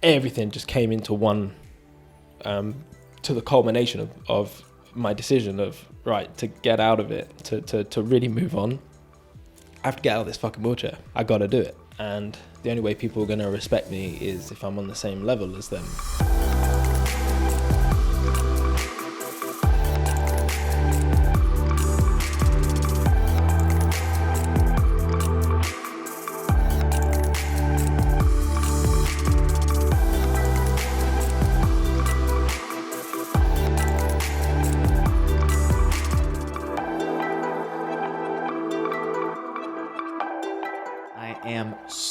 everything just came into one, to the culmination of my decision of, right, to get out of it, to really move on. I have to get out of this fucking wheelchair. I gotta do it. And the only way people are gonna respect me is if I'm on the same level as them.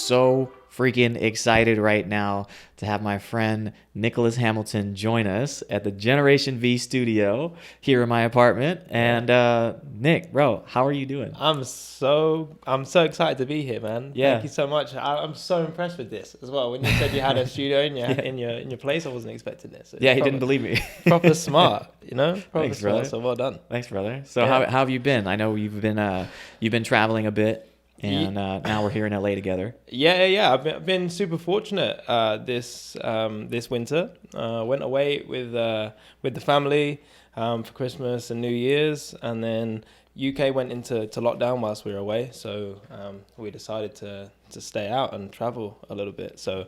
So freaking excited right now to have my friend Nicolas Hamilton join us at the Generation V studio here in my apartment. And Nick, bro, how are you doing? I'm so excited to be here, man. Yeah. Thank you so much. I'm so impressed with this as well. When you said you had a studio in your place, I wasn't expecting this. Yeah, he didn't believe me. Proper smart, Proper Thanks, smart. brother. So well done. Thanks, brother. So how have you been? I know you've been traveling a bit. And now we're here in LA together. Yeah. I've been super fortunate this winter. Went away with the family for Christmas and New Year's, and then UK went into lockdown whilst we were away. So we decided to stay out and travel a little bit. So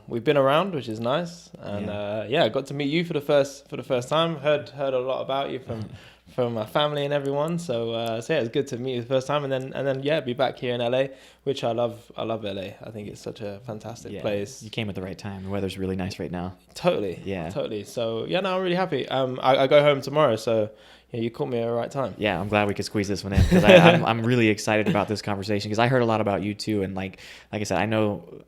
we've been around, which is nice. And I got to meet you for the first time. Heard a lot about you from my family and everyone, so it's good to meet you the first time, and then be back here in LA, which I love LA. I think it's such a fantastic place. You came at the right time. The weather's really nice right now. Totally. So I'm really happy. I go home tomorrow, so you caught me at the right time. Yeah, I'm glad we could squeeze this one in, because I'm really excited about this conversation, because I heard a lot about you too, and like I said, I know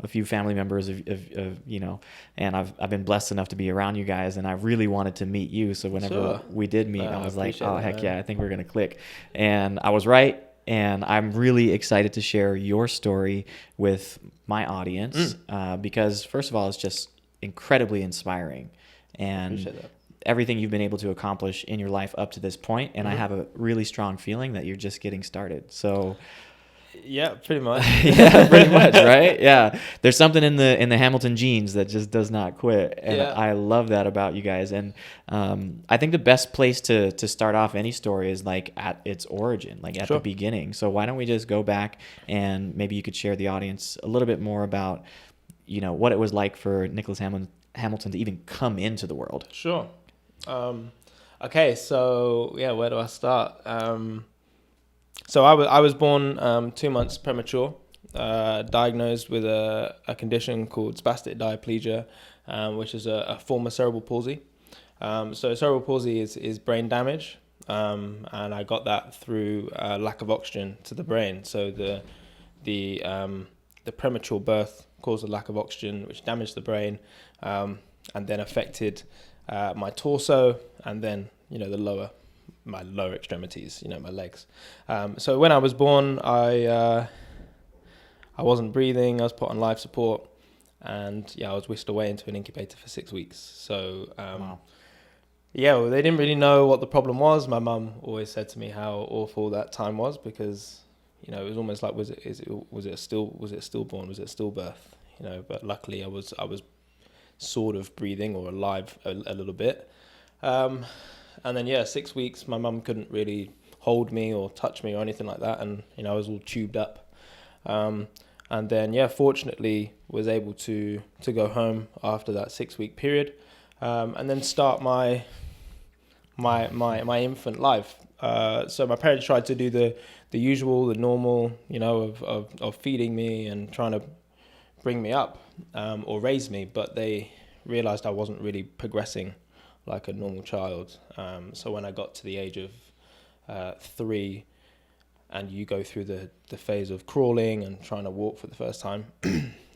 a few family members of and I've been blessed enough to be around you guys, and I really wanted to meet you. So whenever we did meet, I was like, oh, heck yeah, I think we're going to click. And I was right. And I'm really excited to share your story with my audience, because first of all, it's just incredibly inspiring, and everything you've been able to accomplish in your life up to this point. And I have a really strong feeling that you're just getting started. So yeah, pretty much. Yeah, pretty much, right? Yeah. There's something in the Hamilton genes that just does not quit. And I love that about you guys. And I think the best place to start off any story is like at its origin, like at the beginning. So why don't we just go back, and maybe you could share the audience a little bit more about, what it was like for Nicolas Hamilton to even come into the world. Sure. Okay, so where do I start? So I was born 2 months premature, diagnosed with a condition called spastic diplegia, which is a form of cerebral palsy. So cerebral palsy is brain damage, and I got that through lack of oxygen to the brain. So the premature birth caused a lack of oxygen, which damaged the brain, and then affected my torso, and then my lower extremities, my legs. So when I was born, I wasn't breathing. I was put on life support, and I was whisked away into an incubator for 6 weeks. So well, they didn't really know what the problem was. My mum always said to me how awful that time was, because it was almost like was it a stillborn, was it stillbirth? But luckily I was sort of breathing or alive a little bit. And then 6 weeks, my mum couldn't really hold me or touch me or anything like that, and I was all tubed up. And then fortunately was able to go home after that 6 week period, and then start my infant life. So my parents tried to do the usual, the normal, of feeding me and trying to bring me up or raise me, but they realized I wasn't really progressing like a normal child. So when I got to the age of 3, and you go through the phase of crawling and trying to walk for the first time,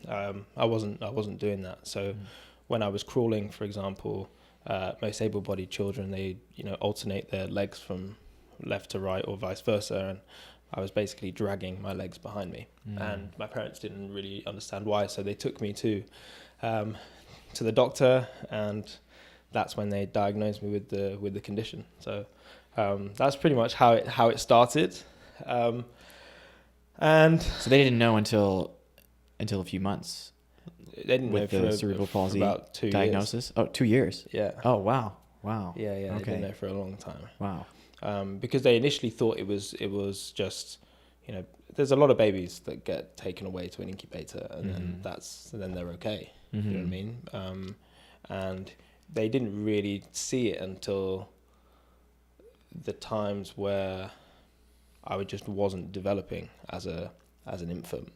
I wasn't doing that. So when I was crawling, for example, most able-bodied children, they alternate their legs from left to right or vice versa, and I was basically dragging my legs behind me. And my parents didn't really understand why, so they took me to the doctor, and that's when they diagnosed me with the condition. So that's pretty much how it started. And so they didn't know until a few months. They didn't with know the for cerebral palsy about 2 diagnosis. Oh, 2 years. years. Yeah. Oh, wow. Yeah. Okay. They didn't know for a long time. Wow. Because they initially thought it was just, there's a lot of babies that get taken away to an incubator, and then they're okay. You know what I mean? And they didn't really see it until the times where I just wasn't developing as an infant,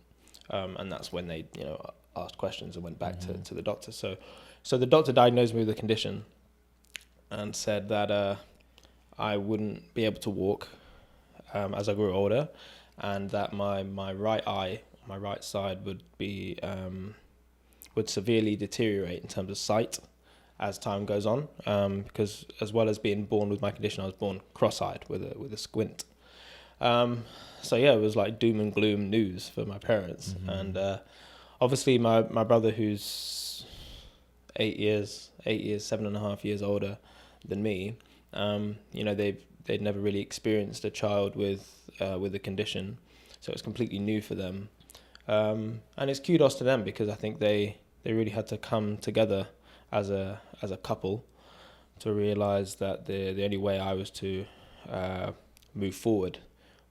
and that's when they asked questions and went back to the doctor. So the doctor diagnosed me with a condition and said that I wouldn't be able to walk as I grew older, and that my right eye, my right side, would severely deteriorate in terms of sight as time goes on, because as well as being born with my condition, I was born cross-eyed with a squint. So yeah, it was like doom and gloom news for my parents. And obviously my brother, who's 8 years, 7.5 years older than me, they'd never really experienced a child with a condition, so it's completely new for them. And it's kudos to them, because I think they really had to come together as a couple to realize that the only way I was to move forward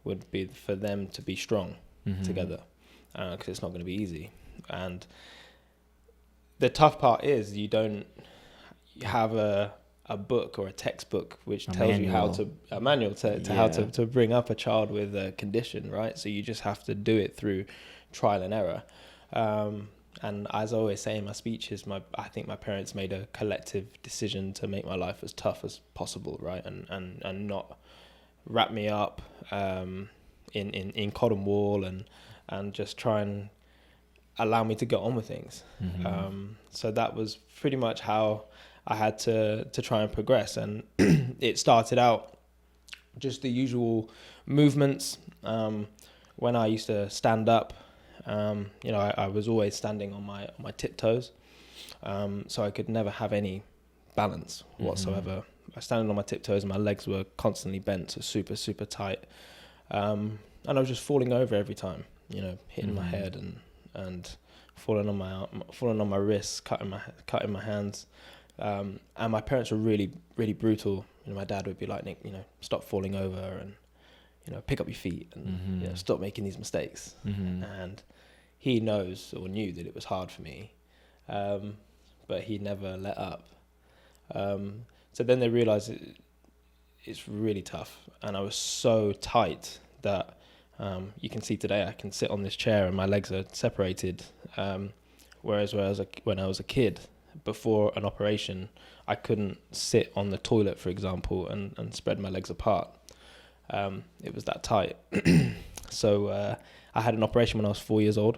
would be for them to be strong together, because it's not going to be easy. And the tough part is you don't have a book or a textbook which tells you how to how to bring up a child with a condition, right? So you just have to do it through trial and error. And as I always say in my speeches, I think my parents made a collective decision to make my life as tough as possible, right? And not wrap me up in cotton wool and just try and allow me to get on with things. So that was pretty much how I had to try and progress. And it started out just the usual movements. When I used to stand up, I was always standing on my tiptoes, so I could never have any balance whatsoever. I was standing on my tiptoes and my legs were constantly bent, so super, super tight. And I was just falling over every time, hitting my head and falling on my wrists, cutting my hands. And my parents were really, really brutal. My dad would be like, Nick, stop falling over, and pick up your feet, and stop making these mistakes. And he knew that it was hard for me, but he never let up. So then they realized it's really tough, and I was so tight that you can see today I can sit on this chair and my legs are separated, whereas when I was a kid, before an operation, I couldn't sit on the toilet, for example, and spread my legs apart. It was that tight. So I had an operation when I was 4 years old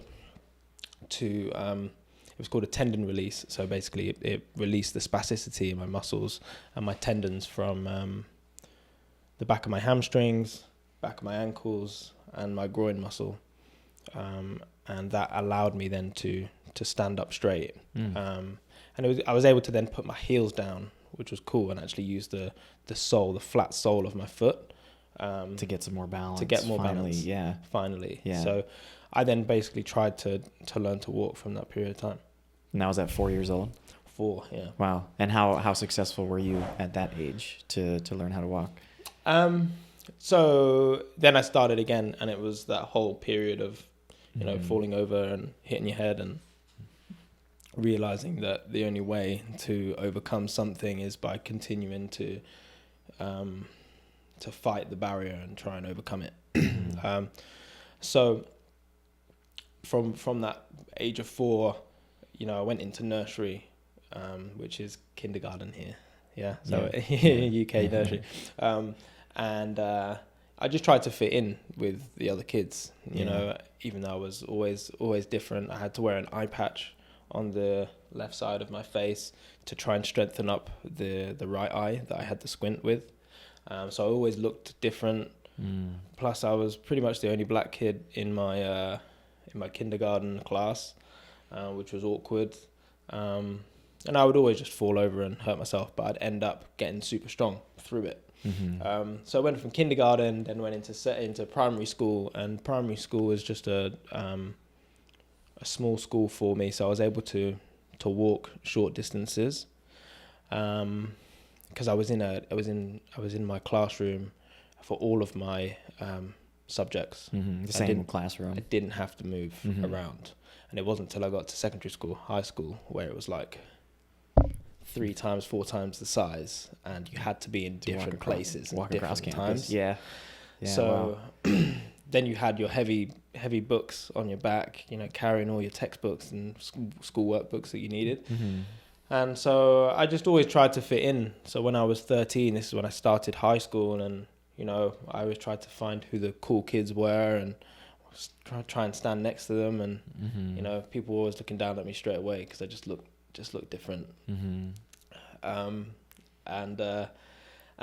it was called a tendon release. So basically it released the spasticity in my muscles and my tendons from the back of my hamstrings, back of my ankles, and my groin muscle. And that allowed me then to stand up straight. And I was able to then put my heels down, which was cool, and actually use the flat sole of my foot to get some more balance. To get more balance. Finally. Yeah. So I then basically tried to learn to walk from that period of time. And that was at 4 years old? 4, yeah. Wow. And how successful were you at that age to learn how to walk? So then I started again, and it was that whole period of, falling over and hitting your head and realizing that the only way to overcome something is by continuing to fight the barrier and try and overcome it. So from that age of 4, I went into nursery, which is kindergarten here. Yeah. So UK nursery. And I just tried to fit in with the other kids, even though I was always different. I had to wear an eye patch on the left side of my face to try and strengthen up the right eye that I had the squint with. So I always looked different. Plus I was pretty much the only black kid in my kindergarten class, which was awkward. And I would always just fall over and hurt myself, but I'd end up getting super strong through it. So I went from kindergarten, then went into primary school, and primary school was just a small school for me, so I was able to walk short distances. Because I was in my classroom for all of my subjects. The same classroom. I didn't have to move around, and it wasn't until I got to secondary school, high school, where it was like 3 times, 4 times the size, and you had to be in different places, walk different across times. campus. Yeah. So then you had your heavy books on your back, carrying all your textbooks and school workbooks that you needed. And so I just always tried to fit in. So when I was 13, this is when I started high school, and I always tried to find who the cool kids were and try and stand next to them, and people were always looking down at me straight away because I just looked different. And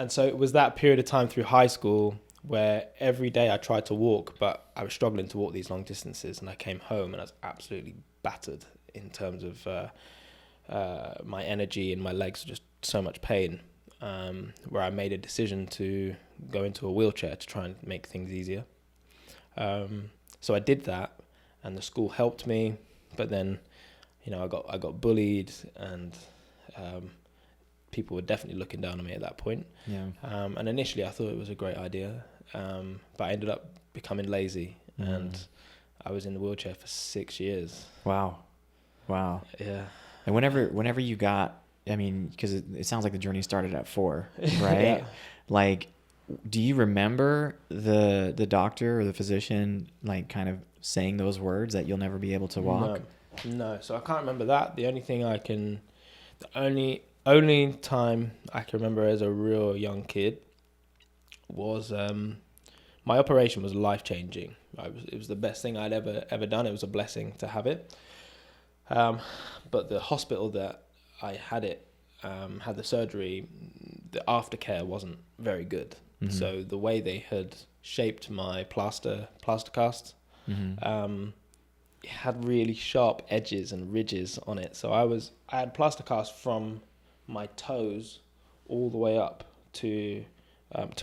so it was that period of time through high school where every day I tried to walk, but I was struggling to walk these long distances, and I came home and I was absolutely battered in terms of my energy, and my legs were just so much pain, where I made a decision to go into a wheelchair to try and make things easier. So I did that, and the school helped me, but then I got bullied, and people were definitely looking down on me at that point. And initially I thought it was a great idea, but I ended up becoming lazy, and I was in the wheelchair for 6 years. Wow. Yeah. And whenever you got, I mean, because it sounds like the journey started at 4, right? Yeah. Like, do you remember the doctor or the physician like kind of saying those words that you'll never be able to walk? No. So I can't remember that. The only time I can remember as a real young kid was my operation was life-changing. It was the best thing I'd ever done. It was a blessing to have it. But the hospital that I had the surgery, the aftercare wasn't very good. So the way they had shaped my plaster cast, it had really sharp edges and ridges on it. So I had plaster cast from my toes all the way up to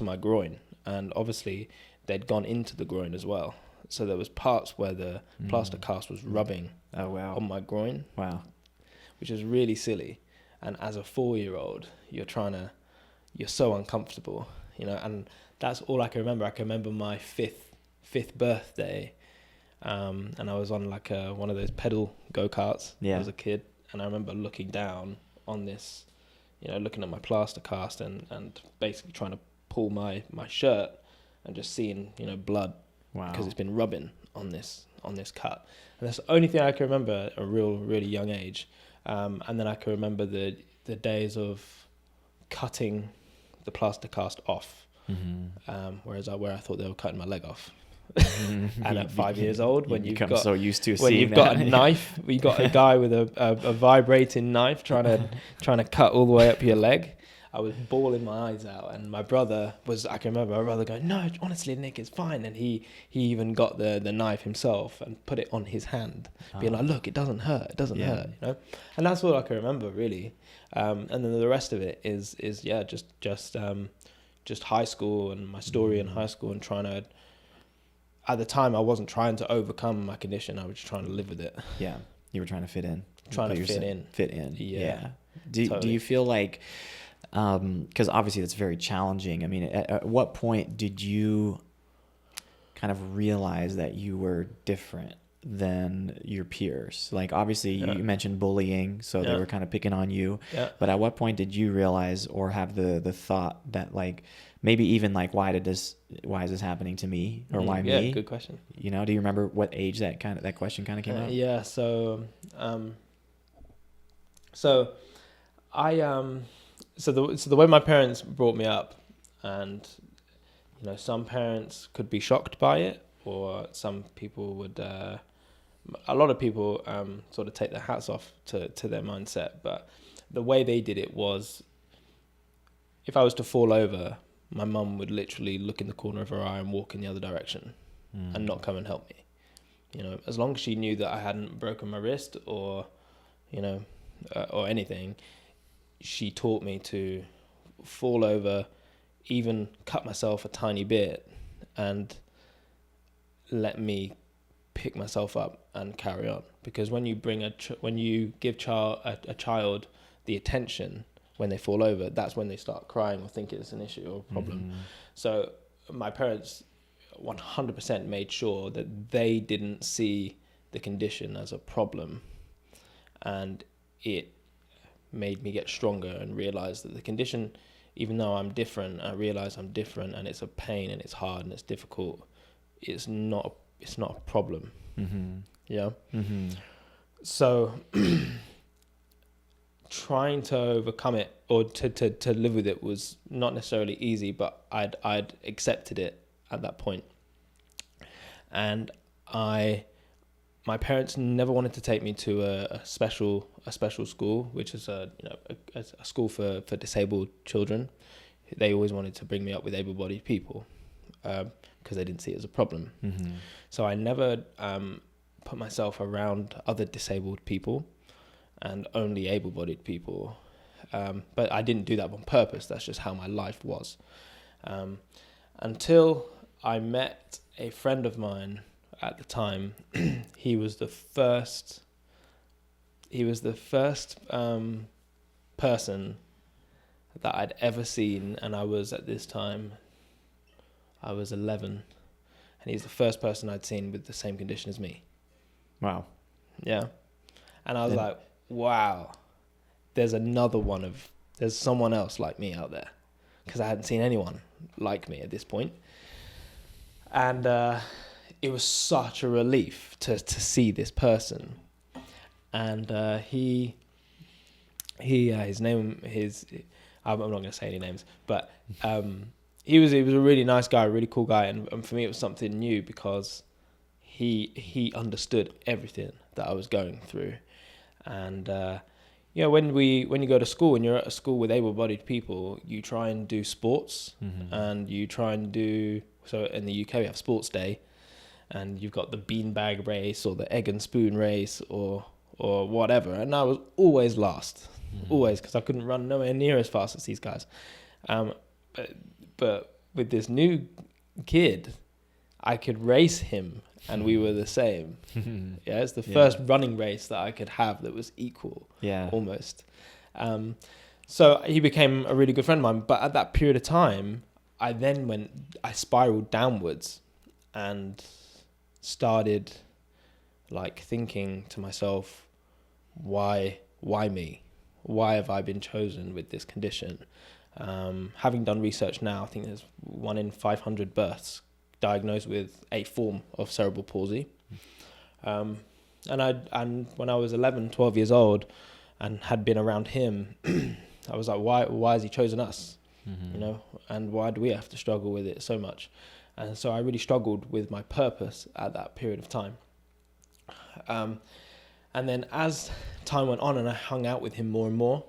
my groin, and obviously they'd gone into the groin as well. So there was parts where the plaster cast was rubbing on my groin. Wow. Which is really silly. And as a 4-year-old, you're so uncomfortable, and that's all I can remember. I can remember my fifth birthday, and I was on like one of those pedal go-karts as a kid, and I remember looking down on this, looking at my plaster cast and basically trying to pull my shirt and just seeing, blood. Wow. Because it's been rubbing on this cut. And that's the only thing I can remember at a really young age. And then I can remember the days of cutting the plaster cast off, where I thought they were cutting my leg off. And at 5 years old, when you've got so used to when you've got a knife, you got a guy with a vibrating knife trying to cut all the way up your leg. I was bawling my eyes out, and my brother I can remember my brother going, "No, honestly, Nick, it's fine." And he even got the knife himself and put it on his hand, being like, "Look, it doesn't hurt. It doesn't hurt." And that's all I can remember really. And then the rest of it is just high school and my story in high school, and trying to. At the time, I wasn't trying to overcome my condition. I was just trying to live with it. Yeah, you were trying to fit in. Fit in. Yeah. Do you feel like? Because obviously that's very challenging. I mean, at what point did you kind of realize that you were different than your peers? Like, obviously you mentioned bullying, so they were kind of picking on you. Yeah. But at what point did you realize or have the thought that, like, maybe even like, why is this happening to me, or why me? Yeah, good question. Do you remember what age that question kind of came out? Yeah. So the way my parents brought me up, and some parents could be shocked by it, or some people would. A lot of people sort of take their hats off to their mindset, but the way they did it was, if I was to fall over, my mum would literally look in the corner of her eye and walk in the other direction, and not come and help me. As long as she knew that I hadn't broken my wrist or anything. She taught me to fall over, even cut myself a tiny bit, and let me pick myself up and carry on. Because when you bring when you give a child the attention when they fall over, that's when they start crying or think it's an issue or a problem. So my parents 100% made sure that they didn't see the condition as a problem, and it made me get stronger and realize that the condition, even though I'm different, I realize I'm different and it's a pain and it's hard and it's difficult, it's not a problem. Yeah. So trying to overcome it or to live with it was not necessarily easy, but I'd accepted it at that point. And my parents never wanted to take me to a special school, which is a school for disabled children. They always wanted to bring me up with able-bodied people because they didn't see it as a problem. So I never put myself around other disabled people and only able-bodied people. But I didn't do that on purpose. That's just how my life was. Until I met a friend of mine at the time. He was the first person that I'd ever seen, and I was 11, and he's the first person I'd seen with the same condition as me. Wow. Yeah. And I was like, wow, there's someone else like me out there, because I hadn't seen anyone like me at this point. And it was such a relief to see this person. And his name, I'm not going to say any names, but he was a really nice guy, a really cool guy. And for me, it was something new because he understood everything that I was going through. And when you go to school and you're at a school with able-bodied people, you try and do sports, and you try and do. So in the UK, we have sports day, and you've got the beanbag race or the egg and spoon race or whatever. And I was always last, always, because I couldn't run nowhere near as fast as these guys. But with this new kid, I could race him, and we were the same. Yeah, it's the first running race that I could have that was equal, almost. So he became a really good friend of mine. But at that period of time, I spiraled downwards and started like thinking to myself, why me? Why have I been chosen with this condition? Having done research now, I think there's 1 in 500 births diagnosed with a form of cerebral palsy. And when I was 11, 12 years old and had been around him, I was like, why has he chosen us? And why do we have to struggle with it so much? And so I really struggled with my purpose at that period of time. And then as time went on and I hung out with him more and more,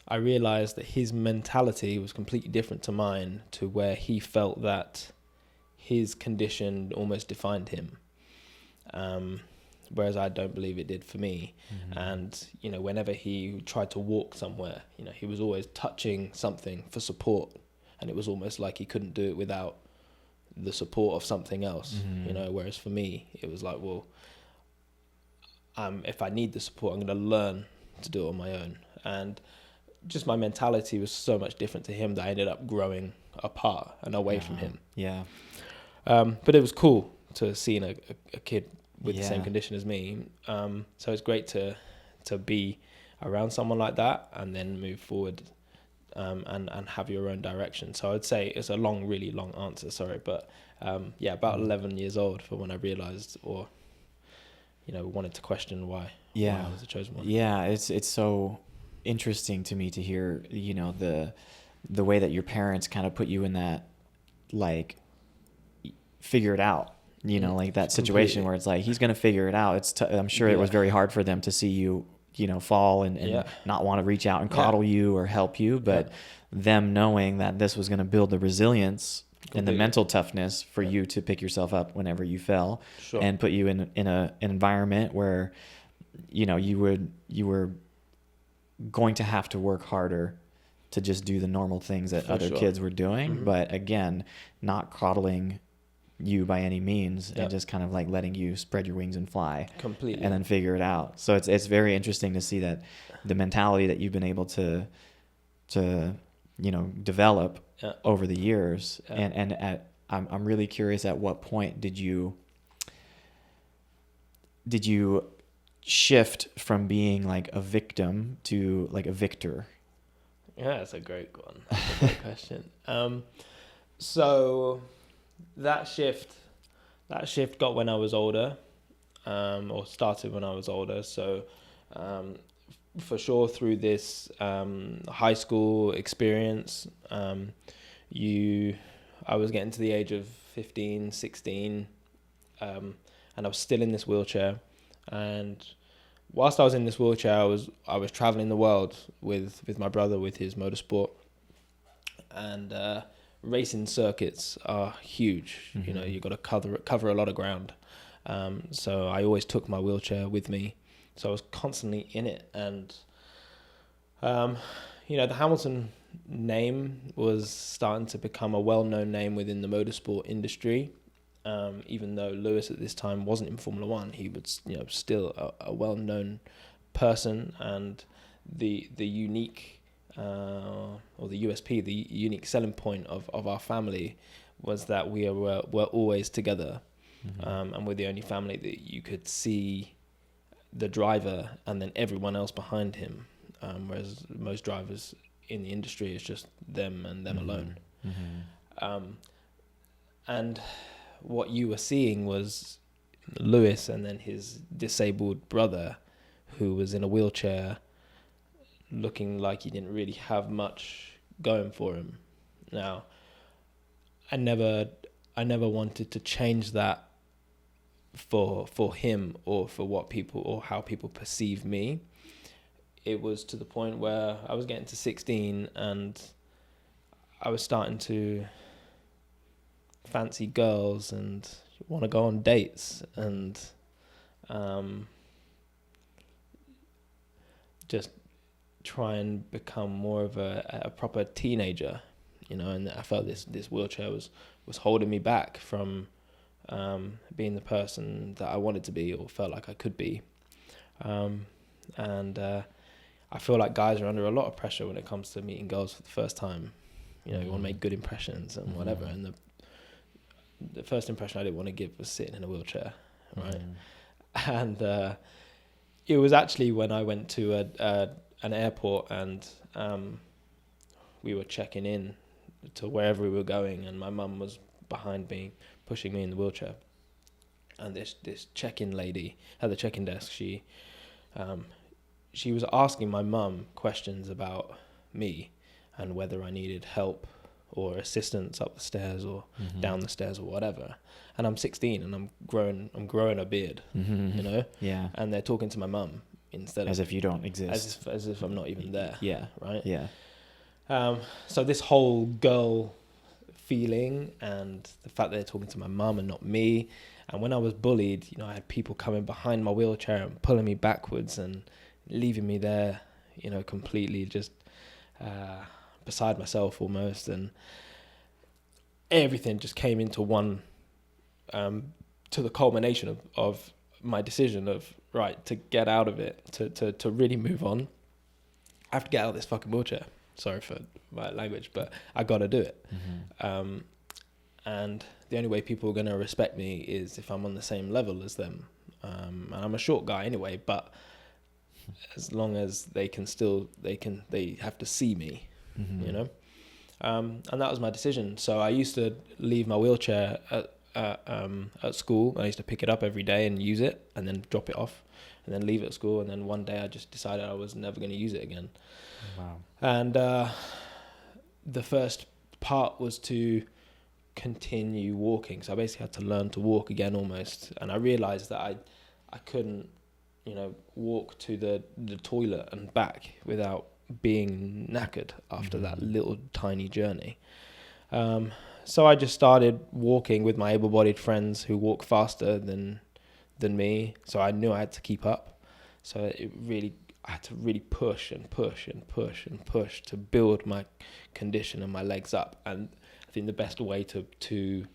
I realized that his mentality was completely different to mine, to where he felt that his condition almost defined him. Whereas I don't believe it did for me. And, whenever he tried to walk somewhere, he was always touching something for support. And it was almost like he couldn't do it without the support of something else, whereas for me, it was like, well, if I need the support, I'm going to learn to do it on my own. And just my mentality was so much different to him that I ended up growing apart and away from him. Yeah. But it was cool to see a kid with the same condition as me. So it's great to be around someone like that and then move forward and have your own direction. So I'd say it's a really long answer, sorry. But about 11 years old for when I realized or, wanted to question why I was the chosen one. Yeah, it's so interesting to me to hear, the way that your parents kind of put you in that, like, figure it out. Like that situation where it's like, he's going to figure it out. I'm sure it was very hard for them to see you, fall and not want to reach out and coddle you or help you, but them knowing that this was going to build the resilience and the mental toughness for you to pick yourself up whenever you fell and put you in an environment where, you were going to have to work harder to just do the normal things that other kids were doing. But again, not coddling you by any means, Yep. and just kind of like letting you spread your wings and fly Completely. and then figure it out. So it's very interesting to see that the mentality that you've been able to develop Yeah. over the years. Yeah. I'm really curious, at what point did you shift from being like a victim to like a victor? Yeah, that's a great one. That's a great question. So that shift got when I was older, or started when I was older. So for sure, through this high school experience, I was getting to the age of 15, 16, and I was still in this wheelchair. And whilst I was in this wheelchair, I was traveling the world with my brother, with his motorsport, and racing circuits are huge. Mm-hmm. You know, you got to cover a lot of ground. So I always took my wheelchair with me. So I was constantly in it, and the Hamilton name was starting to become a well-known name within the motorsport industry. Even though Lewis at this time wasn't in Formula One, he was still a well-known person, and the unique or the USP, the unique selling point of our family was that we're always together, Mm-hmm. And we're the only family that you could see the driver and then everyone else behind him, whereas most drivers in the industry is just them and them Mm-hmm. alone. Mm-hmm. And what you were seeing was Lewis and then his disabled brother, who was in a wheelchair, looking like he didn't really have much going for him. Now, I never wanted to change that for him or for what people or how people perceive me. It was to the point where I was getting to 16 and I was starting to fancy girls and want to go on dates and just try and become more of a proper teenager, and I felt this wheelchair was holding me back from being the person that I wanted to be or felt like I could be. And I feel like guys are under a lot of pressure when it comes to meeting girls for the first time. You want to make good impressions and whatever. And the first impression I didn't want to give was sitting in a wheelchair, right? And it was actually when I went to an airport and we were checking in to wherever we were going, and my mum was behind me, pushing me in the wheelchair. And this check-in lady at the check-in desk, she was asking my mum questions about me and whether I needed help or assistance up the stairs or down the stairs or whatever. And I'm 16 and I'm growing a beard, Yeah. And they're talking to my mum instead As of if you don't exist. as if I'm not even there. Yeah. Right. Yeah. So this whole girl feeling and the fact that they're talking to my mum and not me. And when I was bullied, I had people coming behind my wheelchair and pulling me backwards and leaving me there, completely just beside myself almost. And everything just came into one, to the culmination of my decision of, right, to get out of it, to really move on. I have to get out of this fucking wheelchair. Sorry for my language, but I got to do it. And the only way people are going to respect me is if I'm on the same level as them. And I'm a short guy anyway, but as long as they have to see me, And that was my decision. So I used to leave my wheelchair at school. I used to pick it up every day and use it and then drop it off and then leave it at school. And then one day I just decided I was never going to use it again. Wow. And the first part was to continue walking. So I basically had to learn to walk again almost. And I realized that I couldn't, walk to the toilet and back without being knackered after that little tiny journey. So I just started walking with my able-bodied friends who walk faster than me. So I knew I had to keep up. So I had to really push and push and push and push to build my condition and my legs up. And I think the best way to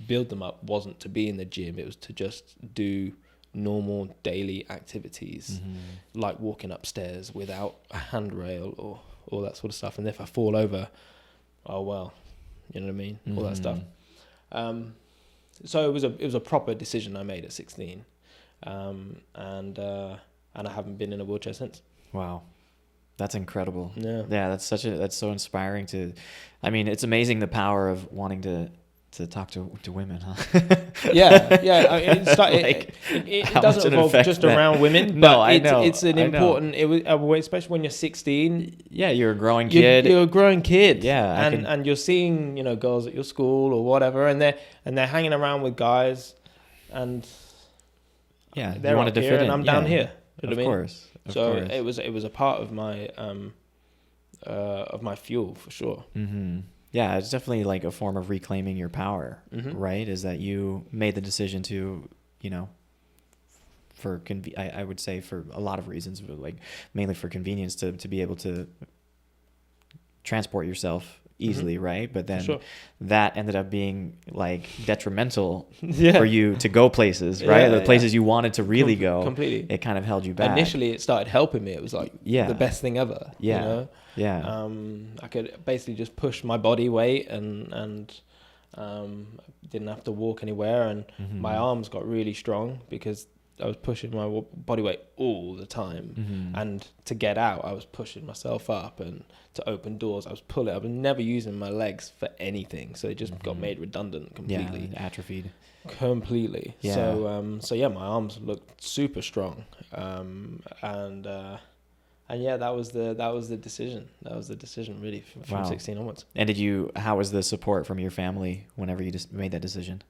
build them up wasn't to be in the gym. It was to just do normal daily activities, like walking upstairs without a handrail or all that sort of stuff. And if I fall over, oh well, you know what I mean, all that stuff. So it was a proper decision I made at 16, and I haven't been in a wheelchair since. Wow. That's incredible. Yeah. Yeah, that's so inspiring to, I mean, it's amazing the power of wanting to talk to women, huh? Yeah. It doesn't involve just around women, but I know. It's an important, especially when you're 16. Yeah, you're a growing kid. You're a growing kid. Yeah. And you're seeing, girls at your school or whatever, and they're hanging around with guys, and yeah, they're you wanted to here fit and in. I'm down here. You know what I mean? Course. Of course. It was a part of my fuel for sure. Mm-hmm. Yeah, it's definitely like a form of reclaiming your power, right? Is that you made the decision to, I would say for a lot of reasons, but like mainly for convenience to be able to transport yourself easily, right? But then that ended up being like detrimental for you to go places, right? The places you wanted to really go. Completely. It kind of held you back. Initially, it started helping me. It was like the best thing ever. Yeah. Yeah. I could basically just push my body weight and didn't have to walk anywhere. And my arms got really strong because I was pushing my body weight all the time. And to get out, I was pushing myself up, and to open doors, I was pulling. I was never using my legs for anything. So it just got made redundant completely. Yeah, atrophied. Completely. Yeah. So my arms looked super strong. And yeah, that was the decision. That was the decision really from 16 onwards. And how was the support from your family whenever you just made that decision?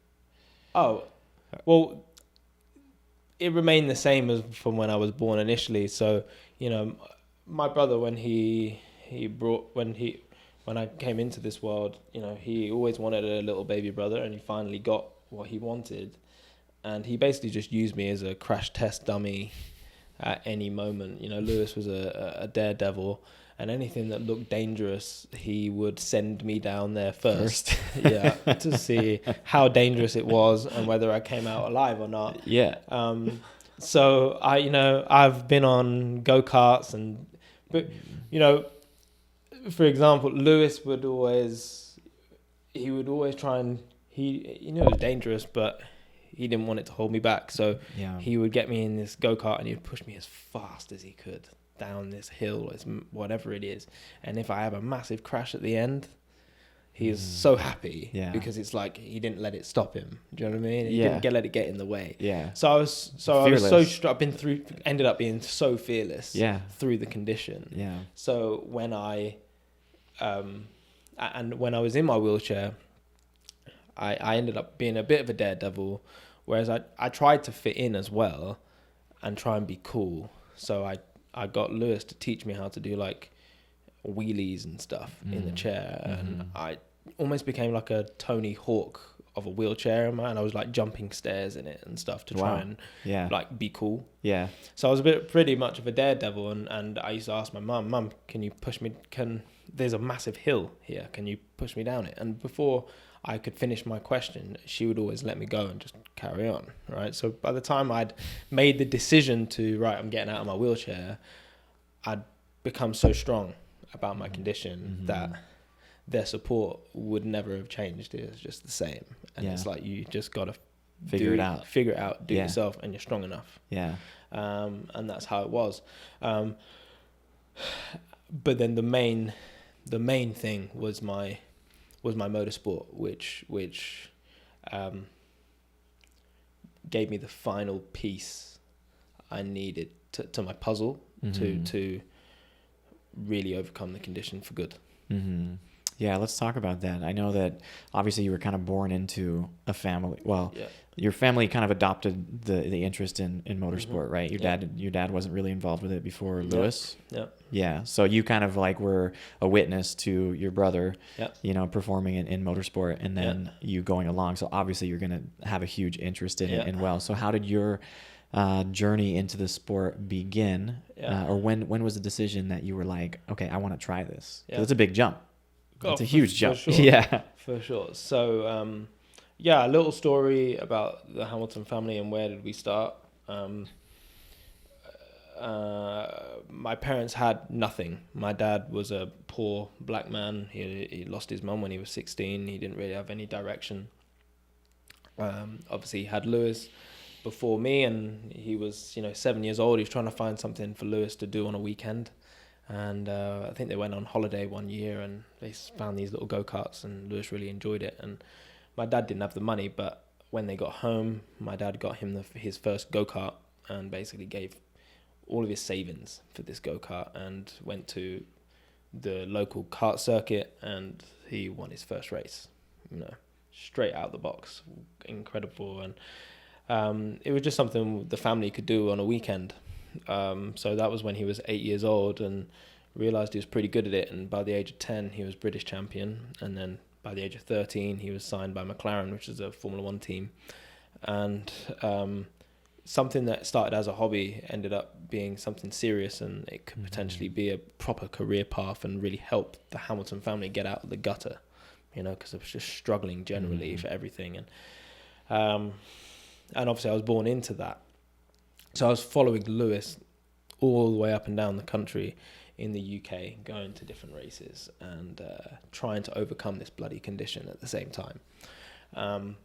Oh, well, it remained the same as from when I was born initially. So, my brother, when I came into this world, he always wanted a little baby brother, and he finally got what he wanted. And he basically just used me as a crash test dummy at any moment. Lewis was a daredevil, and anything that looked dangerous, he would send me down there first. To see how dangerous it was and whether I came out alive or not. Yeah. So I've been on go-karts but for example, Lewis would always try and he knew it was dangerous, but he didn't want it to hold me back. So he would get me in this go-kart and he'd push me as fast as he could down this hill, as whatever it is. And if I have a massive crash at the end, he is so happy because it's like he didn't let it stop him. Do you know what I mean? He didn't let it get in the way. Yeah. So I was ended up being so fearless through the condition. Yeah. So when I was in my wheelchair, I ended up being a bit of a daredevil, whereas I tried to fit in as well and try and be cool. So I got Lewis to teach me how to do like wheelies and stuff in the chair, and I almost became like a Tony Hawk of a wheelchair, and I was like jumping stairs in it and stuff to try and like be cool. Yeah. So I was pretty much of a daredevil, and I used to ask my mum, can you push me? There's a massive hill here. Can you push me down it? And before I could finish my question, she would always let me go and just carry on, right? So by the time I'd made the decision to, I'm getting out of my wheelchair, I'd become so strong about my condition that their support would never have changed. It was just the same. And it's like, you just got to figure it out, do it yourself, and you're strong enough. Yeah. And that's how it was. But then the main thing was my motorsport, which gave me the final piece I needed to my puzzle to really overcome the condition for good. Yeah, let's talk about that. I know that obviously you were kind of born into a family. Well, your family kind of adopted the interest in motorsport, right? Your dad wasn't really involved with it before Lewis. Yeah. So you kind of like were a witness to your brother, performing in motorsport, and then you going along. So obviously you're going to have a huge interest in it. And so how did your journey into the sport begin? Or when was the decision that you were like, okay, I want to try this? 'Cause it's a big jump. It's a huge jump. For sure. Yeah, for sure. So yeah, a little story about the Hamilton family and where did we start. My parents had nothing. My dad was a poor black man. He lost his mum when he was 16. He didn't really have any direction. Obviously, he had Lewis before me, and he was 7 years old. He was trying to find something for Lewis to do on a weekend, and I think they went on holiday one year and they found these little go-karts, and Lewis really enjoyed it. And my dad didn't have the money, but when they got home, my dad got him his first go-kart and basically gave all of his savings for this go-kart, and went to the local kart circuit, and he won his first race, straight out the box. Incredible. And it was just something the family could do on a weekend. So that was when he was 8 years old, and realized he was pretty good at it. And by the age of 10, he was British champion. And then by the age of 13, he was signed by McLaren, which is a Formula One team. And something that started as a hobby ended up being something serious, and it could potentially be a proper career path and really help the Hamilton family get out of the gutter, because it was just struggling generally for everything. And obviously I was born into that. So I was following Lewis all the way up and down the country in the UK, going to different races and trying to overcome this bloody condition at the same time.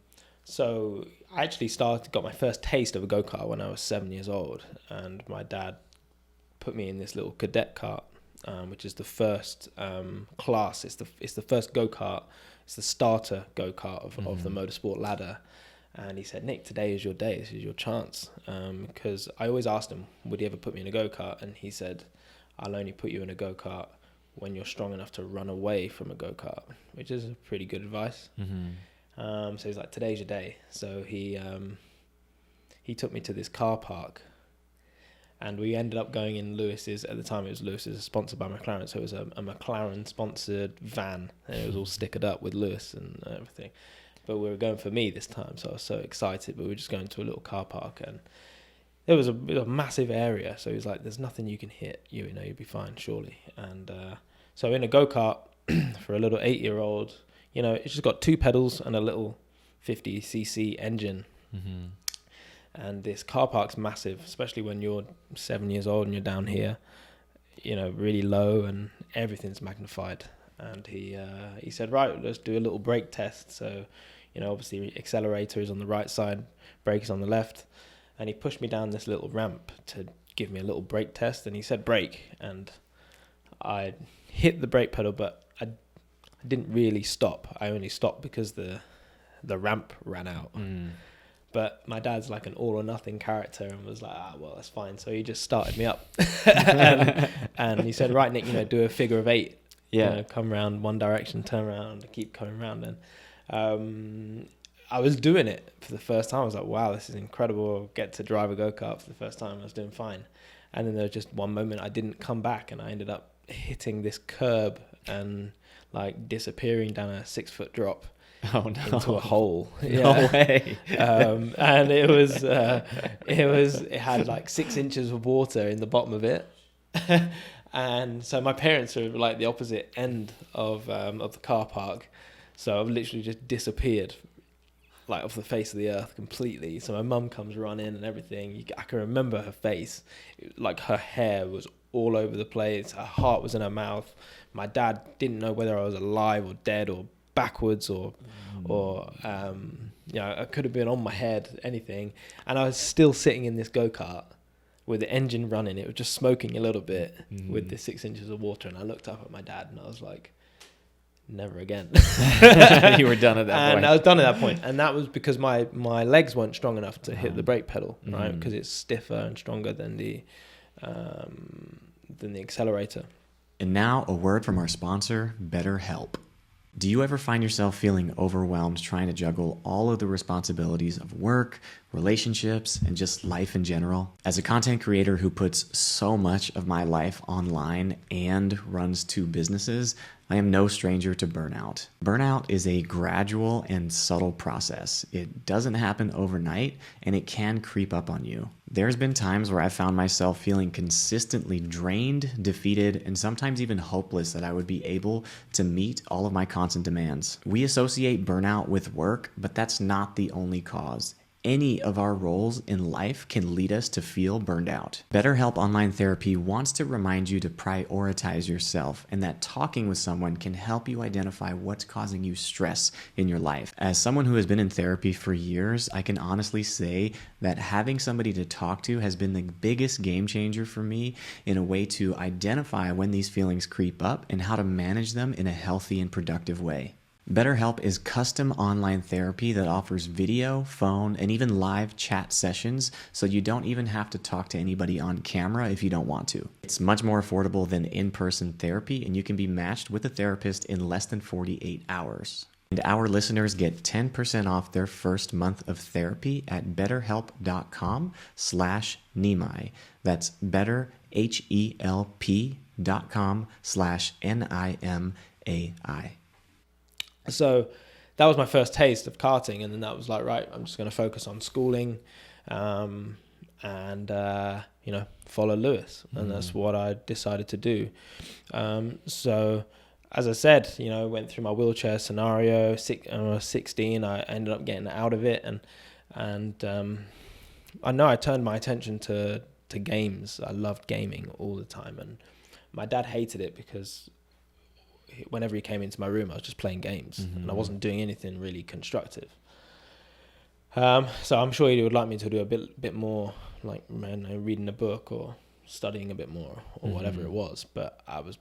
So I actually got my first taste of a go-kart when I was 7 years old, and my dad put me in this little cadet kart, which is the first class. It's the first go-kart. It's the starter go-kart of the motorsport ladder. And he said, Nick, today is your day. This is your chance. Because I always asked him, would he ever put me in a go-kart? And he said, I'll only put you in a go-kart when you're strong enough to run away from a go-kart, which is a pretty good advice. So he's like, today's your day. So he took me to this car park, and we ended up going in Lewis's. At the time, it was Lewis's, sponsored by McLaren. So it was a McLaren sponsored van, and it was all stickered up with Lewis and everything. But we were going for me this time, so I was so excited. But we were just going to a little car park, and it was a massive area. So he was like, there's nothing you can hit. You'll be fine, surely. And so in a go-kart for a little 8-year-old, it's just got 2 pedals and a little 50cc engine. And this car park's massive, especially when you're 7 years old and you're down here, really low, and everything's magnified. And he said, right, let's do a little brake test. So, obviously accelerator is on the right side, brake is on the left. And he pushed me down this little ramp to give me a little brake test. And he said, brake. And I hit the brake pedal, but I didn't really stop. I only stopped because the ramp ran out. But my dad's like an all or nothing character, and was like, well, that's fine. So he just started me up. and he said, right, Nick, do a figure of 8. Come around one direction, turn around, keep coming around. And I was doing it for the first time. I was like, wow, this is incredible. I'll get to drive a go-kart for the first time. I was doing fine. And then there was just one moment I didn't come back, and I ended up hitting this curb and like disappearing down a 6-foot drop into a hole. No way. And it had like 6 inches of water in the bottom of it. And so my parents are like the opposite end of the car park. So I've literally just disappeared like off the face of the earth completely. So my mum comes running and everything. I can remember her face. Like her hair was all over the place. Her heart was in her mouth. My dad didn't know whether I was alive or dead or backwards or I could have been on my head, anything. And I was still sitting in this go-kart with the engine running. It was just smoking a little bit with the 6 inches of water. And I looked up at my dad and I was like, never again. You were done at that point. And I was done at that point. And that was because my legs weren't strong enough to hit the brake pedal, right? Because it's stiffer and stronger than the accelerator. And now a word from our sponsor, BetterHelp. Do you ever find yourself feeling overwhelmed trying to juggle all of the responsibilities of work, relationships, and just life in general? As a content creator who puts so much of my life online and runs 2 businesses, I am no stranger to burnout. Burnout is a gradual and subtle process. It doesn't happen overnight, and it can creep up on you. There's been times where I found myself feeling consistently drained, defeated, and sometimes even hopeless that I would be able to meet all of my constant demands. We associate burnout with work, but that's not the only cause. Any of our roles in life can lead us to feel burned out. BetterHelp Online Therapy wants to remind you to prioritize yourself and that talking with someone can help you identify what's causing you stress in your life. As someone who has been in therapy for years, I can honestly say that having somebody to talk to has been the biggest game changer for me in a way to identify when these feelings creep up and how to manage them in a healthy and productive way. BetterHelp is custom online therapy that offers video, phone, and even live chat sessions, so you don't even have to talk to anybody on camera if you don't want to. It's much more affordable than in-person therapy, and you can be matched with a therapist in less than 48 hours. And our listeners get 10% off their first month of therapy at betterhelp.com/Nimai. That's betterhelp.com/NIMAI. So that was my first taste of karting, and then that was like, right, I'm just going to focus on schooling and follow Lewis, and that's what I decided to do. So as I said, I went through my wheelchair scenario. When I was 16, I ended up getting out of it, and I know I turned my attention to games. I loved gaming all the time, and my dad hated it because whenever he came into my room, I was just playing games, and I wasn't doing anything really constructive. So I'm sure he would like me to do a bit more, like reading a book or studying a bit more or whatever it was. But I was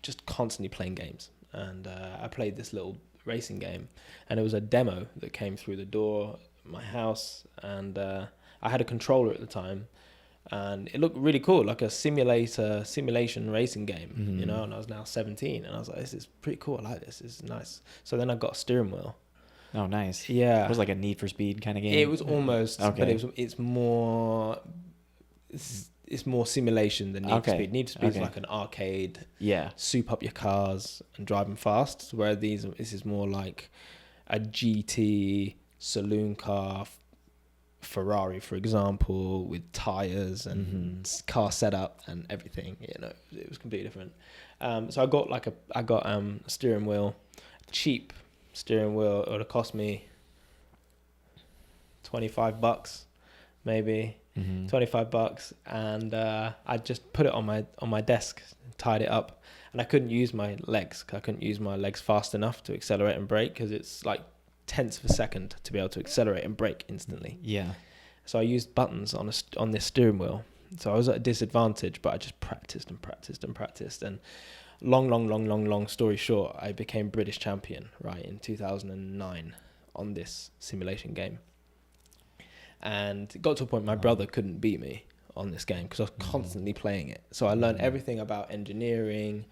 just constantly playing games, and I played this little racing game, and it was a demo that came through the door at my house, and I had a controller at the time. And it looked really cool, like a simulation racing game, and I was now 17, and I was like, this is pretty cool, I like this, is nice. So then I got a steering wheel. Oh, nice. Yeah. It was like a Need for Speed kind of game? It was almost, okay. But it's more simulation than Need for Speed. Need for Speed is like an arcade, soup up your cars and drive them fast, where this is more like a GT saloon car, Ferrari, for example, with tires and car setup and everything. It was completely different. So I got a steering wheel, cheap steering wheel. It would have cost me $25, maybe $25, and I just put it on my desk, tied it up, and I couldn't use my legs. I couldn't use my legs fast enough to accelerate and brake, because it's like tenths of a second to be able to accelerate and brake instantly. Yeah. So I used buttons on this steering wheel. So I was at a disadvantage, but I just practiced. And long story short, I became British champion, right, in 2009 on this simulation game. And it got to a point my brother couldn't beat me on this game because I was constantly playing it. So I learned everything about engineering,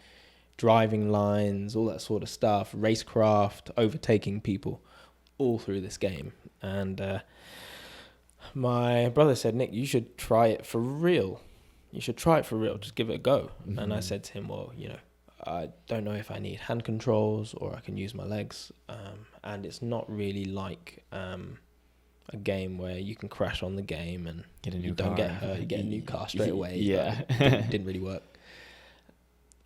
driving lines, all that sort of stuff, racecraft, overtaking people, all through this game. And my brother said, Nick, you should try it for real. Just give it a go. And I said to him, well, I don't know if I need hand controls or I can use my legs. And it's not really like a game where you can crash on the game and get a new you car. Don't get hurt. You get a new car straight away. Yeah. Didn't really work.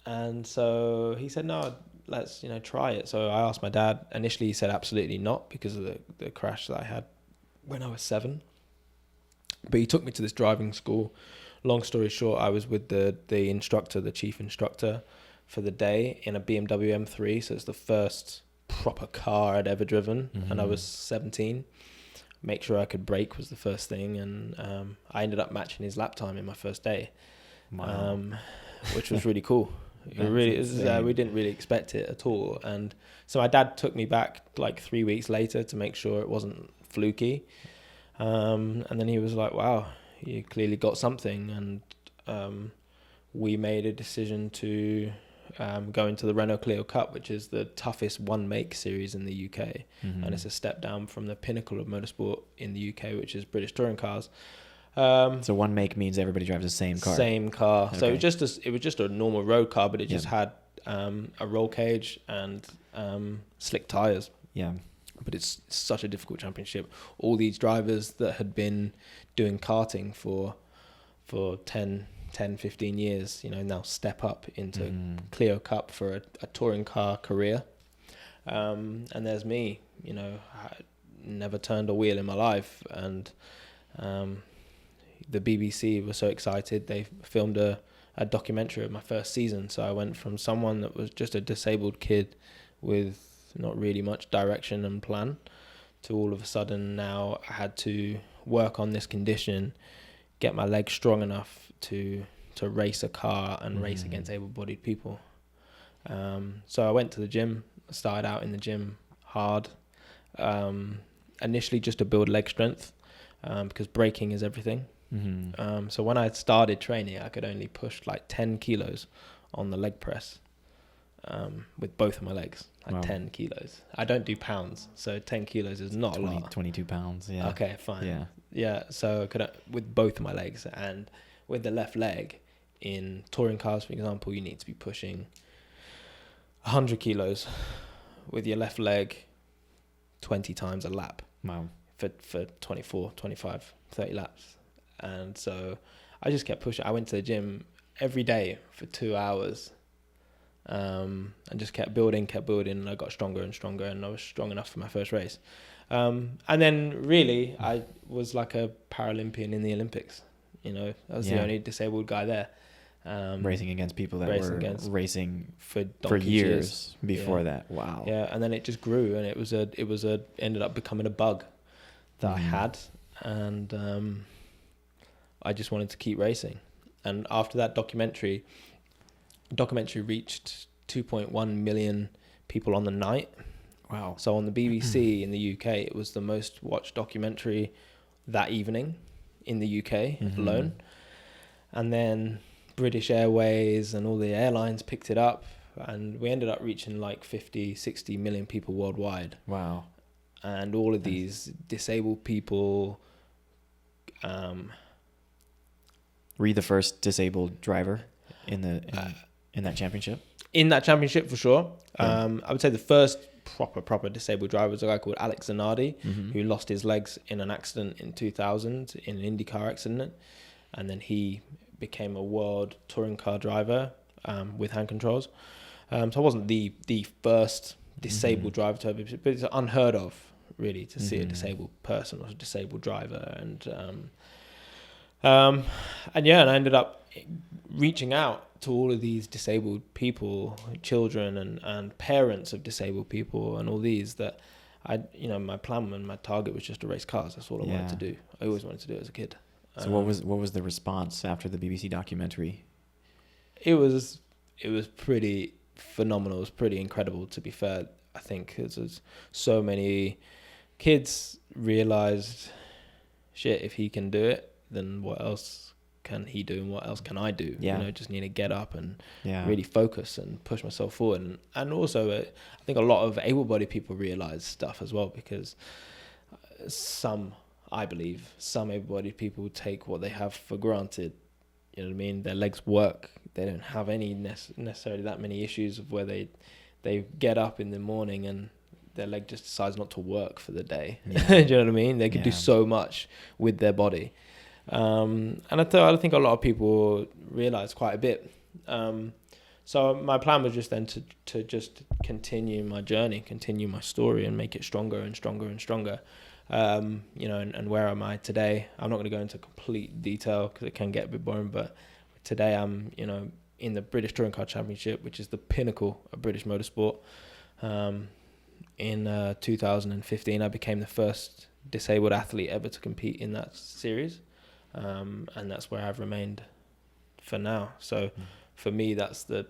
And so he said, no, let's try it. So I asked my dad. Initially, he said absolutely not because of the crash that I had when I was 7. But he took me to this driving school. Long story short, I was with the instructor, the chief instructor, for the day in a BMW M3. So it's the first proper car I'd ever driven, and I was 17. Make sure I could brake was the first thing, and I ended up matching his lap time in my first day, which was really cool. We didn't really expect it at all. And so my dad took me back like 3 weeks later to make sure it wasn't fluky. And then he was like, wow, you clearly got something. And we made a decision to go into the Renault Clio Cup, which is the toughest one-make series in the UK. And it's a step down from the pinnacle of motorsport in the UK, which is British touring cars. So one make means everybody drives the same car. Okay. So it was just a normal road car, but it just had a roll cage and slick tires. Yeah. But it's such a difficult championship. All these drivers that had been doing karting for 10, 15 years, now step up into Clio Cup for a touring car career. And there's me, I never turned a wheel in my life. And the BBC was so excited. They filmed a documentary of my first season. So I went from someone that was just a disabled kid with not really much direction and plan to all of a sudden now I had to work on this condition, get my legs strong enough to race a car and race against able-bodied people. So I went to the gym, started out in the gym hard, initially just to build leg strength, because braking is everything. So when I started training, I could only push like 10 kilos on the leg press with both of my legs. Like 10 kilos. I don't do pounds, so 10 kilos is not a lot. 22 pounds, yeah. Okay, fine. Yeah. So with both of my legs, and with the left leg, in touring cars, for example, you need to be pushing 100 kilos with your left leg 20 times a lap. Wow. For 24, 25, 30 laps. And so I just kept pushing. I went to the gym every day for 2 hours. And just kept building, and I got stronger and stronger, and I was strong enough for my first race. And then really, I was like a Paralympian in the Olympics. I was the only disabled guy there. Racing against people that were racing for years before that. Wow. Yeah, and then it just grew, and it was ended up becoming a bug that I had, and I just wanted to keep racing. And after that documentary reached 2.1 million people on the night. Wow. So on the BBC in the UK, it was the most watched documentary that evening in the UK alone. And then British Airways and all the airlines picked it up, and we ended up reaching like 50, 60 million people worldwide. Wow. And all of these disabled people. Were you the first disabled driver in that championship? In that championship, for sure. I would say the first proper disabled driver was a guy called Alex Zanardi, who lost his legs in an accident in 2000, in an IndyCar accident. And then he became a world touring car driver with hand controls. So I wasn't the first disabled driver to have, but it's unheard of, really, to see a disabled person or a disabled driver. And I ended up reaching out to all of these disabled people, children and parents of disabled people, and all these that my plan and my target was just to race cars. That's all I wanted to do. I always wanted to do it as a kid. So what was the response after the BBC documentary? It was pretty phenomenal. It was pretty incredible, to be fair. I think there's so many kids realized, shit, if he can do it, then what else can he do, and what else can I do? Just need to get up and really focus and push myself forward. And also, I think a lot of able-bodied people realize stuff as well, because I believe some able-bodied people take what they have for granted. You know what I mean? Their legs work. They don't have any necessarily that many issues of where they get up in the morning and their leg just decides not to work for the day. Do you know what I mean? They can do so much with their body. And I think a lot of people realize quite a bit. So my plan was just then to just continue my journey, continue my story, and make it stronger and stronger and stronger. And where am I today? I'm not going to go into complete detail because it can get a bit boring, but today I'm, in the British Touring Car Championship, which is the pinnacle of British motorsport. In 2015, I became the first disabled athlete ever to compete in that series. And that's where I've remained for now. So for me, that's the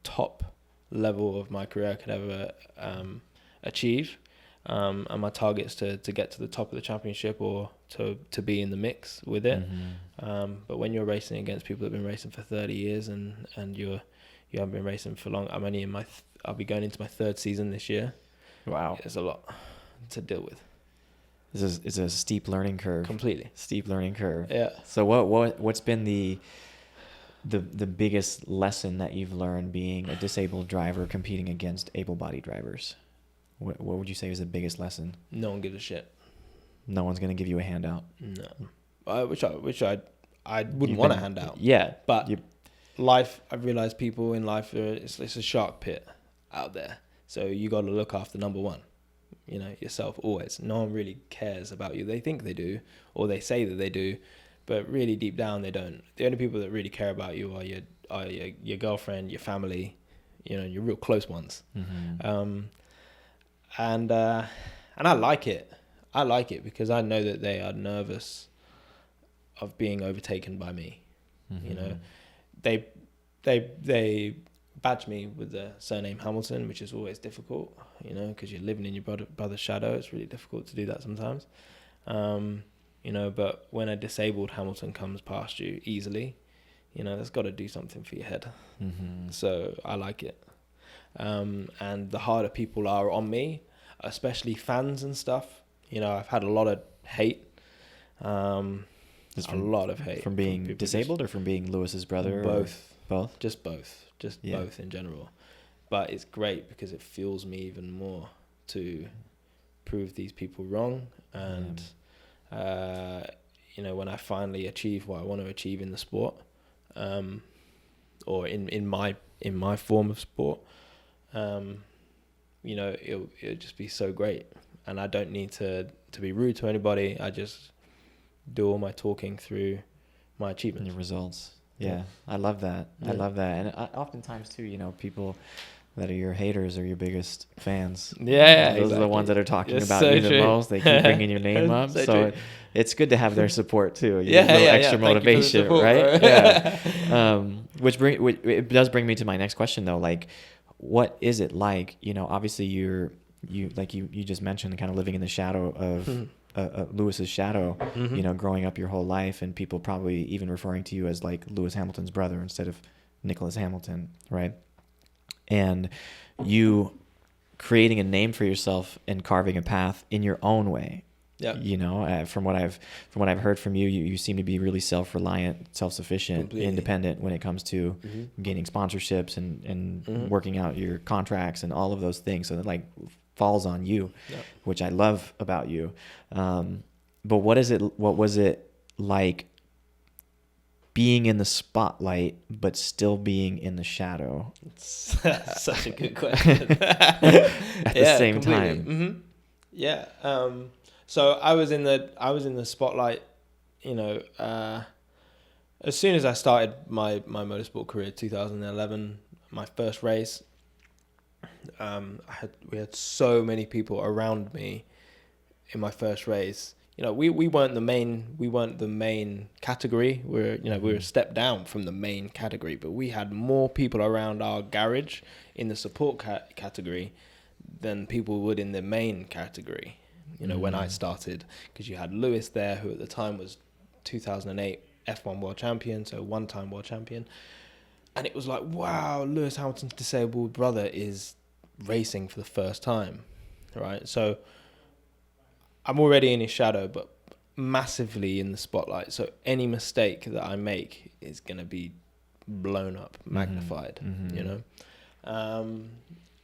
top level of my career I could ever achieve. And my target is to get to the top of the championship or to be in the mix with it. But when you're racing against people that have been racing for 30 years and you haven't been racing for long, I'm only I'll be going into my third season this year. Wow. There's a lot to deal with. It's a steep learning curve. Completely. Steep learning curve. Yeah. So what's been the the biggest lesson that you've learned being a disabled driver competing against able-bodied drivers? What would you say is the biggest lesson? No one gives a shit. No one's going to give you a handout. No. Which I wouldn't want a handout. Yeah. But life, I've realized people in life, it's a shark pit out there. So you got to look after number one, yourself always. No one really cares about you. They think they do, or they say that they do, but really deep down they don't. The only people that really care about you are your girlfriend, your family, your real close ones. Mm-hmm. And I like it. I like it because I know that they are nervous of being overtaken by me. Mm-hmm. They badge me with the surname Hamilton, which is always difficult, because you're living in your brother's shadow. It's really difficult to do that sometimes. But when a disabled Hamilton comes past you easily, that's got to do something for your head. Mm-hmm. So I like it. And the harder people are on me, especially fans and stuff, I've had a lot of hate. A lot of hate. From being disabled or from being Lewis's brother? Both. Both? Just both. Both in general. But it's great because it fuels me even more to prove these people wrong. And, when I finally achieve what I want to achieve in the sport, or in my form of sport, it'll just be so great. And I don't need to be rude to anybody. I just do all my talking through my achievements. And your results. Yeah, I love that. Yeah. I love that. And oftentimes too, people that are your haters are your biggest fans. Yeah, those exactly. are the ones that are talking It's about so you the true. most. They keep bringing your name up. So It's good to have their support too. Thank you for Extra the motivation, support, right? bro. Yeah. Which it does bring me to my next question though. Like, what is it like? Obviously you just mentioned, kind of living in the shadow of Lewis's shadow, Mm-hmm. growing up your whole life, and people probably even referring to you as like Lewis Hamilton's brother instead of Nicolas Hamilton, right? And you creating a name for yourself and carving a path in your own way. Yeah. From what I've heard from you, you seem to be really self-reliant, self-sufficient, Completely. independent when it comes to gaining sponsorships and working out your contracts and all of those things. So that like falls on you, which I love about you. But what was it like being in the spotlight but still being in the shadow? Such a good question. At the same time. Mm-hmm. Yeah. So I was in the spotlight, as soon as I started my motorsport career, 2011, my first race. We had so many people around me in my first race. We weren't the main category. We were a step down from the main category, but we had more people around our garage in the support category than people would in the main category. When I started, because you had Lewis there, who at the time was 2008 F1 world champion, so one-time world champion. And it was like, wow, Lewis Hamilton's disabled brother is racing for the first time, right? So I'm already in his shadow, but massively in the spotlight. So any mistake that I make is going to be blown up, magnified,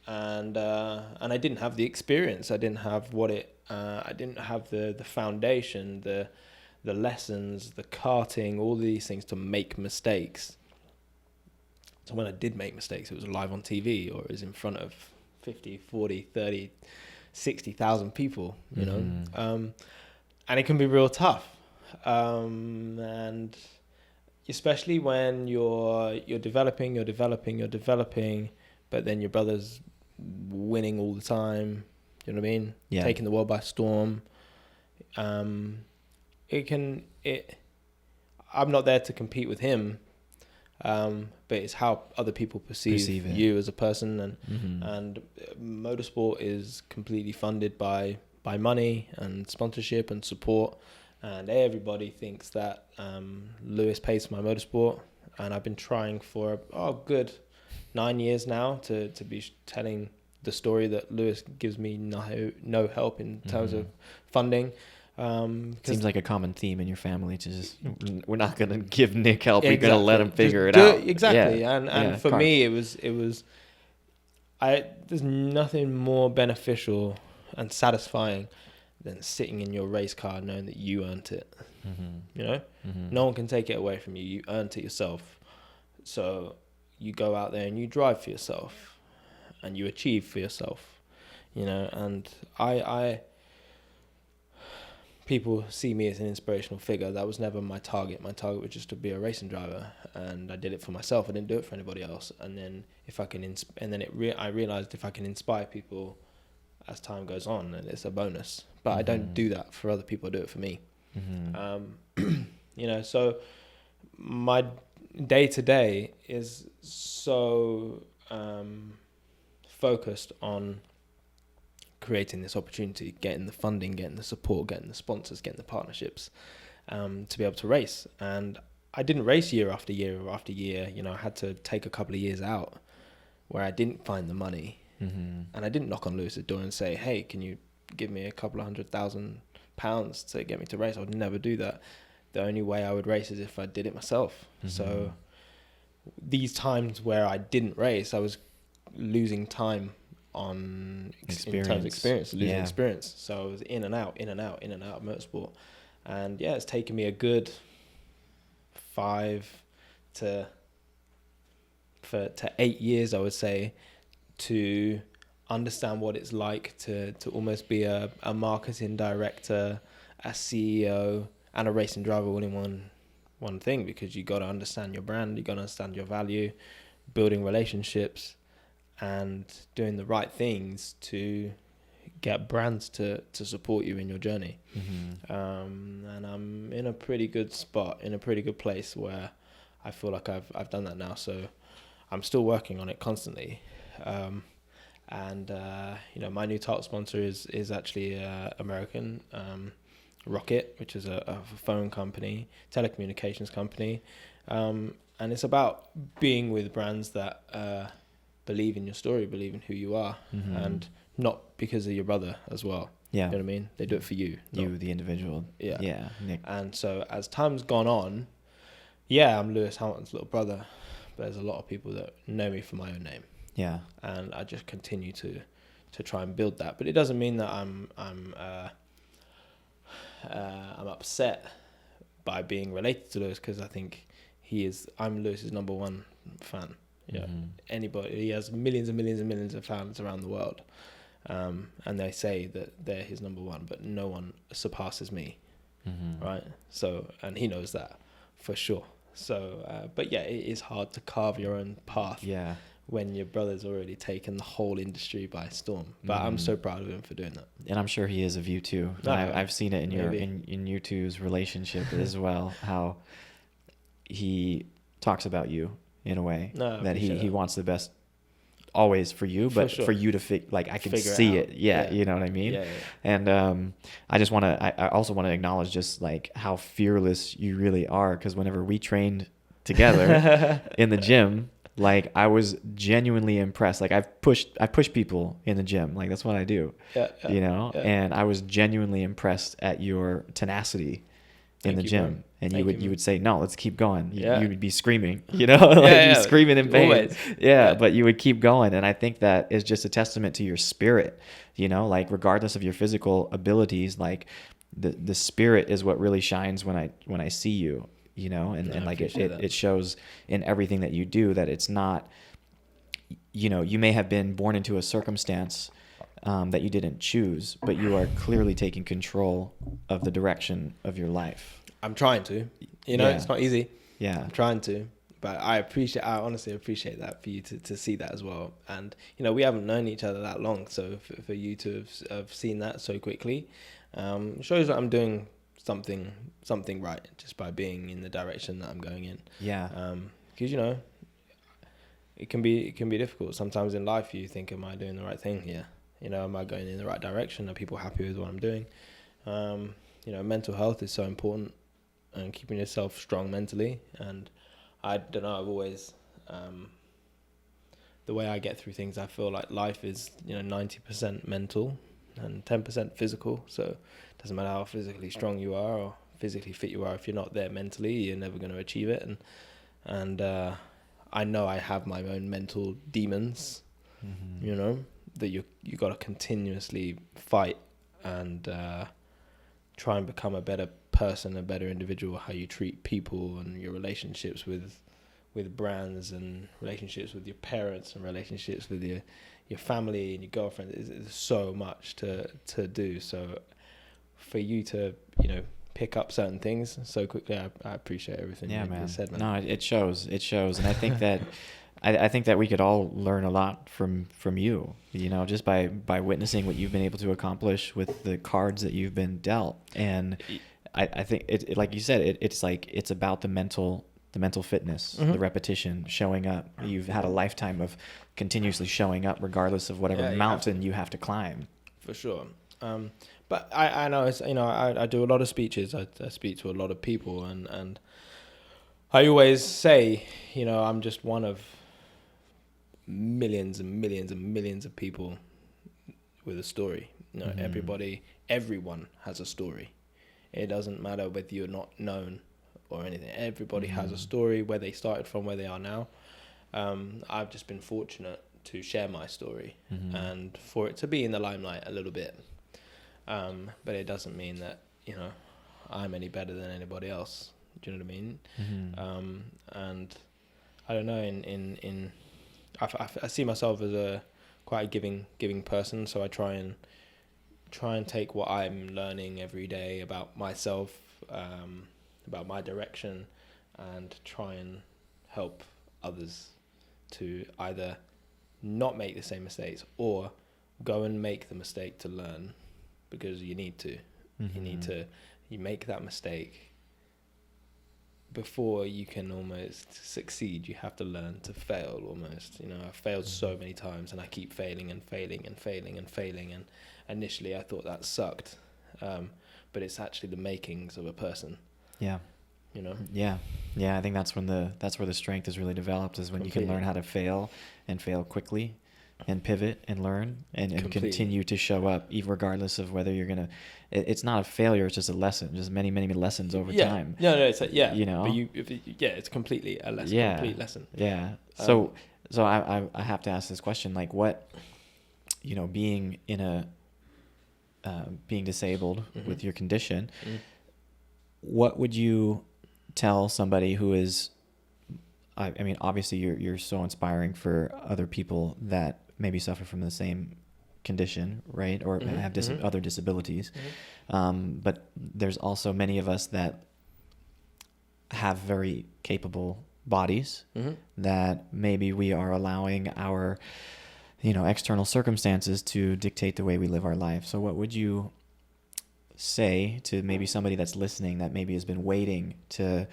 And I didn't have the experience. I didn't have I didn't have the foundation, the lessons, the karting, all these things to make mistakes. So when I did make mistakes, it was live on TV or it was in front of 50, 40, 30, 60,000 people, and it can be real tough. And especially when you're developing, but then your brother's winning all the time, you know what I mean? Yeah. Taking the world by storm. I'm not there to compete with him, but it's how other people perceive you as a person, and motorsport is completely funded by money and sponsorship and support, and everybody thinks that Lewis pays for my motorsport, and I've been trying for good 9 years now to be telling the story that Lewis gives me no help in terms of funding. Seems like a common theme in your family. To just, we're not gonna give Nick help. Exactly. We're gonna let him figure Just it out. Exactly. Yeah. And for me, it was. There's nothing more beneficial and satisfying than sitting in your race car knowing that you earned it. You know, no one can take it away from you. You earned it yourself. So you go out there and you drive for yourself, and you achieve for yourself. You know, and I people see me as an inspirational figure. That was never my target. My target was just to be a racing driver, and I did it for myself. I didn't do it for anybody else. And then if I can, I realized if I can inspire people as time goes on, then it's a bonus. But I don't do that for other people. I do it for me. You know, so my day to day is so focused on creating this opportunity, getting the funding, getting the support, getting the sponsors, getting the partnerships, to be able to race. And I didn't race year after year after year. You know, I had to take a couple of years out where I didn't find the money, and I didn't knock on Lewis's door and say, "Hey, can you give me a couple of £100,000 to get me to race?" I would never do that. The only way I would race is if I did it myself. So these times where I didn't race, I was losing time in terms of experience, losing experience. So I was in and out of motorsport. And yeah, it's taken me a good 5 to 8 years, I would say, to understand what it's like to almost be a marketing director, a CEO, and a racing driver all in one thing, because you got to understand your brand, you got to understand your value, building relationships, and doing the right things to get brands to support you in your journey. And I'm in a pretty good spot, in a pretty good place where I feel like I've done that now. So I'm still working on it constantly. And you know, my new title sponsor is actually American, Rocket, which is a phone company, telecommunications company. And it's about being with brands that believe in your story, believe in who you are, and not because of your brother as well. Yeah. You know what I mean? They do it for you. You, the individual. Yeah. Yeah, Nick. And so as time's gone on, yeah, I'm Lewis Hamilton's little brother, but there's a lot of people that know me for my own name. Yeah. And I just continue to try and build that. But it doesn't mean that I'm upset by being related to Lewis, because I think I'm Lewis's number one fan. Yeah, anybody. He has millions and millions and millions of fans around the world, and they say that they're his number one, but no one surpasses me, right? So, and he knows that for sure. So, but yeah, it is hard to carve your own path. Yeah. When your brother's already taken the whole industry by storm. But I'm so proud of him for doing that. And I'm sure he is of you too. No, I've seen it in you two's relationship as well, how he talks about you in a way that he wants the best always for you, but for you to I can see it. Yeah, you know what I mean? Yeah. And I also want to acknowledge just like how fearless you really are, because whenever we trained together in the gym, like I was genuinely impressed. Like I push people in the gym. Like that's what I do. You know? Yeah. And I was genuinely impressed at your tenacity in the gym. And you would say, "No, let's keep going." You would be screaming, you know, you'd be screaming in pain. Always. Yeah, but you would keep going. And I think that is just a testament to your spirit, you know, like regardless of your physical abilities, like the spirit is what really shines when I see you. You know, and like it shows in everything that you do, that it's not, you know, you may have been born into a circumstance that you didn't choose, but you are clearly taking control of the direction of your life. I'm trying to, you know, it's not easy. Yeah. I'm trying to, but I honestly appreciate that for you to see that as well. And, you know, we haven't known each other that long. So for you to have seen that so quickly, shows that I'm doing something right just by being in the direction that I'm going in. Yeah. Because you know, it can be difficult sometimes in life. You think, am I doing the right thing here? You know, am I going in the right direction? Are people happy with what I'm doing? You know, mental health is so important, and keeping yourself strong mentally. And I don't know, I've always the way I get through things, I feel like life is, you know, 90% mental, and 10% physical. So it doesn't matter how physically strong you are or physically fit you are, if you're not there mentally, you're never going to achieve it. And I know I have my own mental demons, you know, that you got to continuously fight and try and become a better person, a better individual, how you treat people and your relationships with brands and relationships with your parents and relationships with your family and your girlfriend. There's so much to do. So for you to, you know, pick up certain things so quickly, I appreciate everything you said, man. No, it shows. And I think that I think that we could all learn a lot from you, you know, just by witnessing what you've been able to accomplish with the cards that you've been dealt. And I think it like you said, it's like, it's about the mental fitness, the repetition, showing up. You've had a lifetime of continuously showing up regardless of whatever mountain you have to climb. For sure. But I know, it's, you know, I do a lot of speeches. I speak to a lot of people, and I always say, you know, I'm just one of millions and millions and millions of people with a story. You know, everyone has a story. It doesn't matter whether you're not known or anything. Everybody has a story, where they started from, where they are now. I've just been fortunate to share my story and for it to be in the limelight a little bit. But it doesn't mean that, you know, I'm any better than anybody else. Do you know what I mean? And I don't know, I see myself as a quite a giving person. So I try and take what I'm learning every day about myself, about my direction, and try and help others to either not make the same mistakes or go and make the mistake to learn, because you need to. You make that mistake before you can almost succeed. You have to learn to fail almost. You know, I've failed so many times, and I keep failing and failing and failing and failing. And initially I thought that sucked. But it's actually the makings of a person. Yeah. You know? Yeah. I think that's where the strength is really developed, is when you can learn how to fail and fail quickly and pivot and learn and continue to show up, even regardless of whether you're going to, it's not a failure. It's just a lesson, just many, many lessons over time. No, it's you know, but it's completely a lesson, complete lesson. Yeah. So I have to ask this question, like, what, you know, being in a, being disabled with your condition, what would you tell somebody who is, I mean, obviously you're so inspiring for other people that maybe suffer from the same condition, right? Or have other disabilities. But there's also many of us that have very capable bodies that maybe we are allowing our, you know, external circumstances to dictate the way we live our life. So what would you say to maybe somebody that's listening that maybe has been waiting to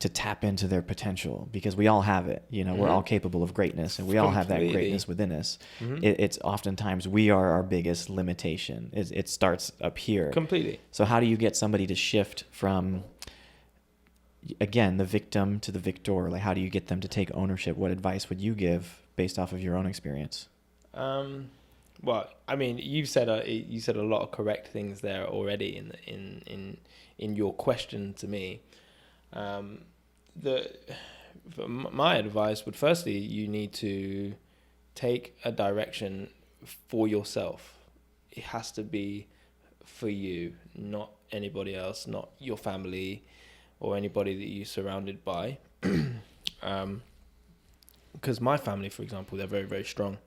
tap into their potential? Because we all have it, you know, we're all capable of greatness, and we all have that greatness within us. It's oftentimes we are our biggest limitation. It starts up here. Completely. So how do you get somebody to shift from, again, the victim to the victor? Like, how do you get them to take ownership? What advice would you give based off of your own experience? Well, I mean, you said a lot of correct things there already in your question to me. My advice would, firstly, you need to take a direction for yourself. It has to be for you, not anybody else, not your family or anybody that you're surrounded by. Because my family, for example, they're very, very strong,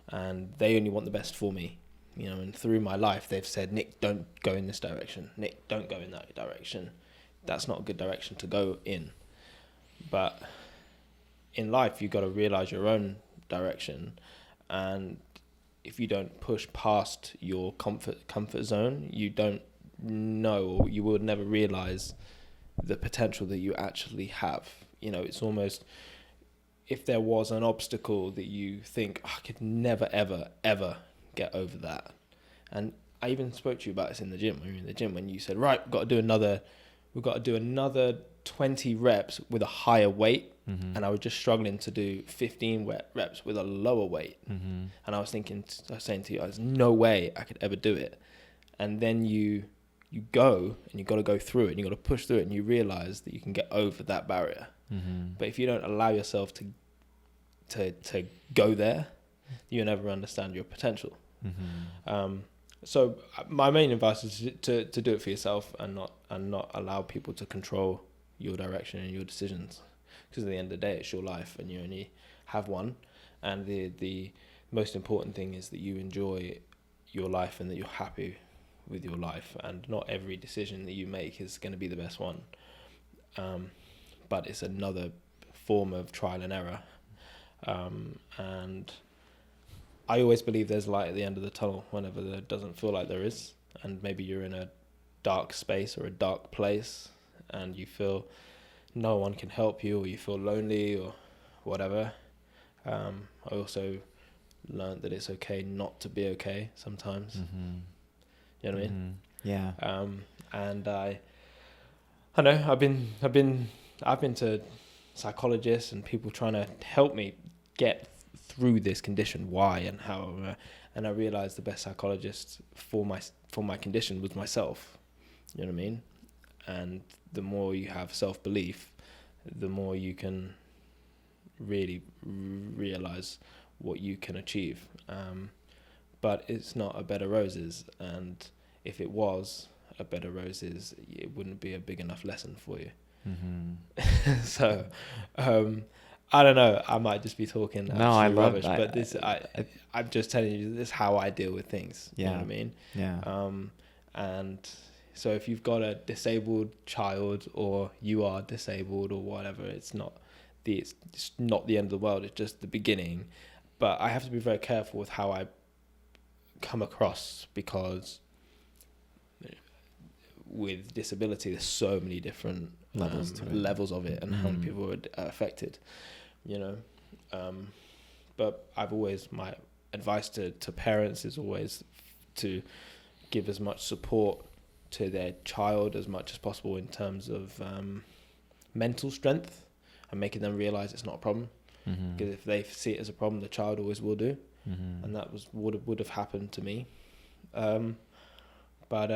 and they only want the best for me. You know, and through my life, they've said, Nick, don't go in this direction. Nick, don't go in that direction. That's not a good direction to go in. But in life, you've got to realize your own direction. And if you don't push past your comfort zone, you don't know, or you will never realize the potential that you actually have. You know, it's almost, if there was an obstacle that you think, I could never, ever, ever get over that. And I even spoke to you about this in the gym. We were in the gym when you said, right, we've got to do another 20 reps with a higher weight. and I was just struggling to do 15 reps with a lower weight. And I was saying to you, there's no way I could ever do it. And then you go, and you got to go through it, and you got to push through it, and you realize that you can get over that barrier. But if you don't allow yourself to go there, you'll never understand your potential. So my main advice is to do it for yourself, and not allow people to control your direction and your decisions, because at the end of the day, it's your life, and you only have one. And the most important thing is that you enjoy your life and that you're happy with your life, and not every decision that you make is going to be the best one. But it's another form of trial and error. And I always believe there's light at the end of the tunnel whenever there doesn't feel like there is. And maybe you're in a dark space or a dark place, and you feel no one can help you, or you feel lonely or whatever. I also learned that it's okay not to be okay sometimes. You know what I mean? Yeah. And I know I've been to psychologists and people trying to help me get through this condition, why and how, and I realized the best psychologist for my condition was myself. You know what I mean? And the more you have self-belief, the more you can really realize what you can achieve. But it's not a bed of roses, and if it was a bed of roses, it wouldn't be a big enough lesson for you. So I don't know, I might just be talking rubbish, but this I'm just telling you, this is how I deal with things. You know what I mean? And so if you've got a disabled child, or you are disabled or whatever, it's not the end of the world, it's just the beginning. But I have to be very careful with how I come across, because with disability there's so many different levels of it, and how many people are affected, you know. But my advice to parents is always to give as much support to their child as much as possible in terms of mental strength, and making them realize it's not a problem. Because if they see it as a problem, the child always will do. And that would have happened to me. But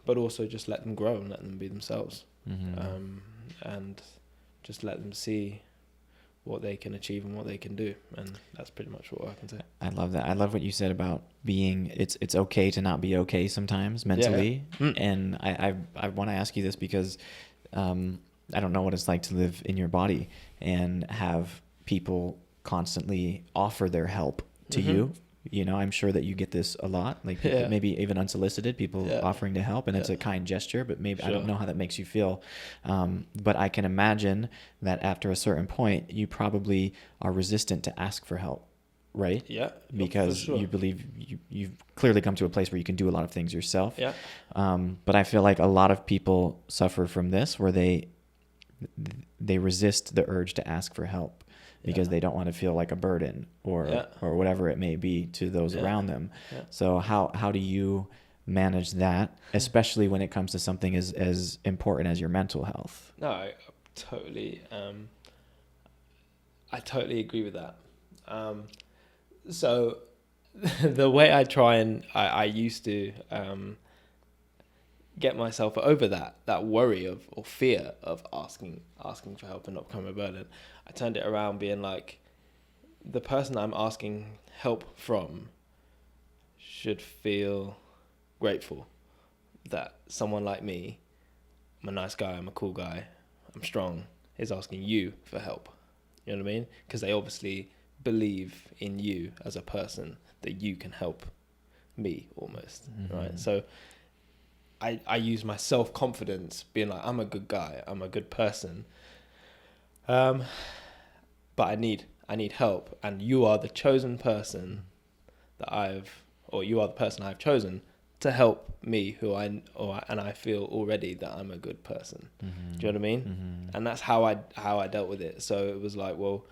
also just let them grow and let them be themselves. And just let them see what they can achieve and what they can do. And that's pretty much what I can say. I love that. I love what you said about it's okay to not be okay sometimes mentally. And I want to ask you this because I don't know what it's like to live in your body and have people constantly offer their help to you. You know, I'm sure that you get this a lot, like maybe even unsolicited people offering to help, and it's a kind gesture, but maybe I don't know how that makes you feel. But I can imagine that after a certain point, you probably are resistant to ask for help, right? Yeah. Because you believe you've clearly come to a place where you can do a lot of things yourself. Yeah. But I feel like a lot of people suffer from this, where they resist the urge to ask for help, because they don't want to feel like a burden or whatever it may be to those around them. So how do you manage that, especially when it comes to something as important as your mental health? No, I totally agree with that. So the way I try and I used to get myself over that worry of or fear of asking for help and not becoming a burden, I turned it around, being like, the person I'm asking help from should feel grateful that someone like me, I'm a nice guy, I'm a cool guy, I'm strong, is asking you for help. You know what I mean? Because they obviously believe in you as a person, that you can help me almost, right? So I use my self-confidence, being like, I'm a good guy, I'm a good person, but I need help, and you are the chosen person you are the person I've chosen to help me, and I feel already that I'm a good person. Do you know what I mean? And that's how I dealt with it. So it was like, well,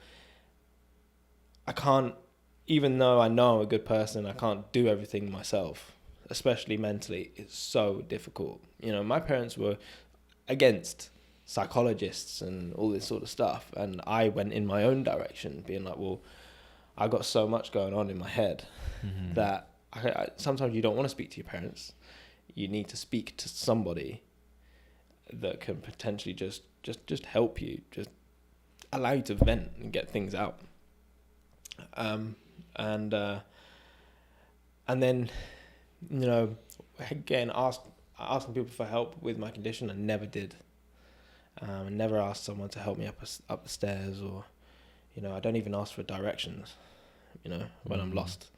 I can't, even though I know I'm a good person, I can't do everything myself. Especially mentally, it's so difficult. You know, my parents were against psychologists and all this sort of stuff. And I went in my own direction, being like, well, I got so much going on in my head that I sometimes you don't want to speak to your parents. You need to speak to somebody that can potentially just help you, just allow you to vent and get things out. And then, you know, again, asking people for help with my condition, I never did. I never asked someone to help me up the stairs, or, you know, I don't even ask for directions, you know, when I'm lost.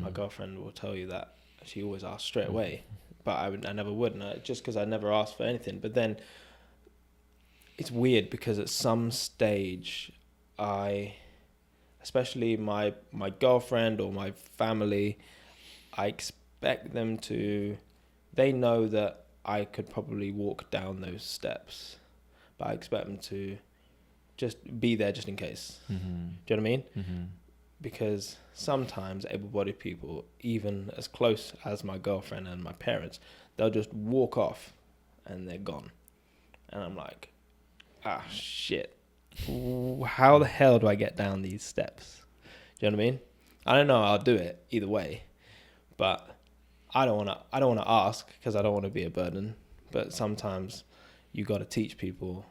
My girlfriend will tell you that. She always asks straight away, but I never would, just because I never asked for anything. But then it's weird because at some stage, especially my girlfriend or my family, I expect them to, they know that I could probably walk down those steps, but I expect them to just be there just in case. Do you know what I mean? Because sometimes able-bodied people, even as close as my girlfriend and my parents, they'll just walk off and they're gone. And I'm like, shit. How the hell do I get down these steps? Do you know what I mean? I don't know. I'll do it either way, but I don't want to ask because I don't want to be a burden. But sometimes you got to teach people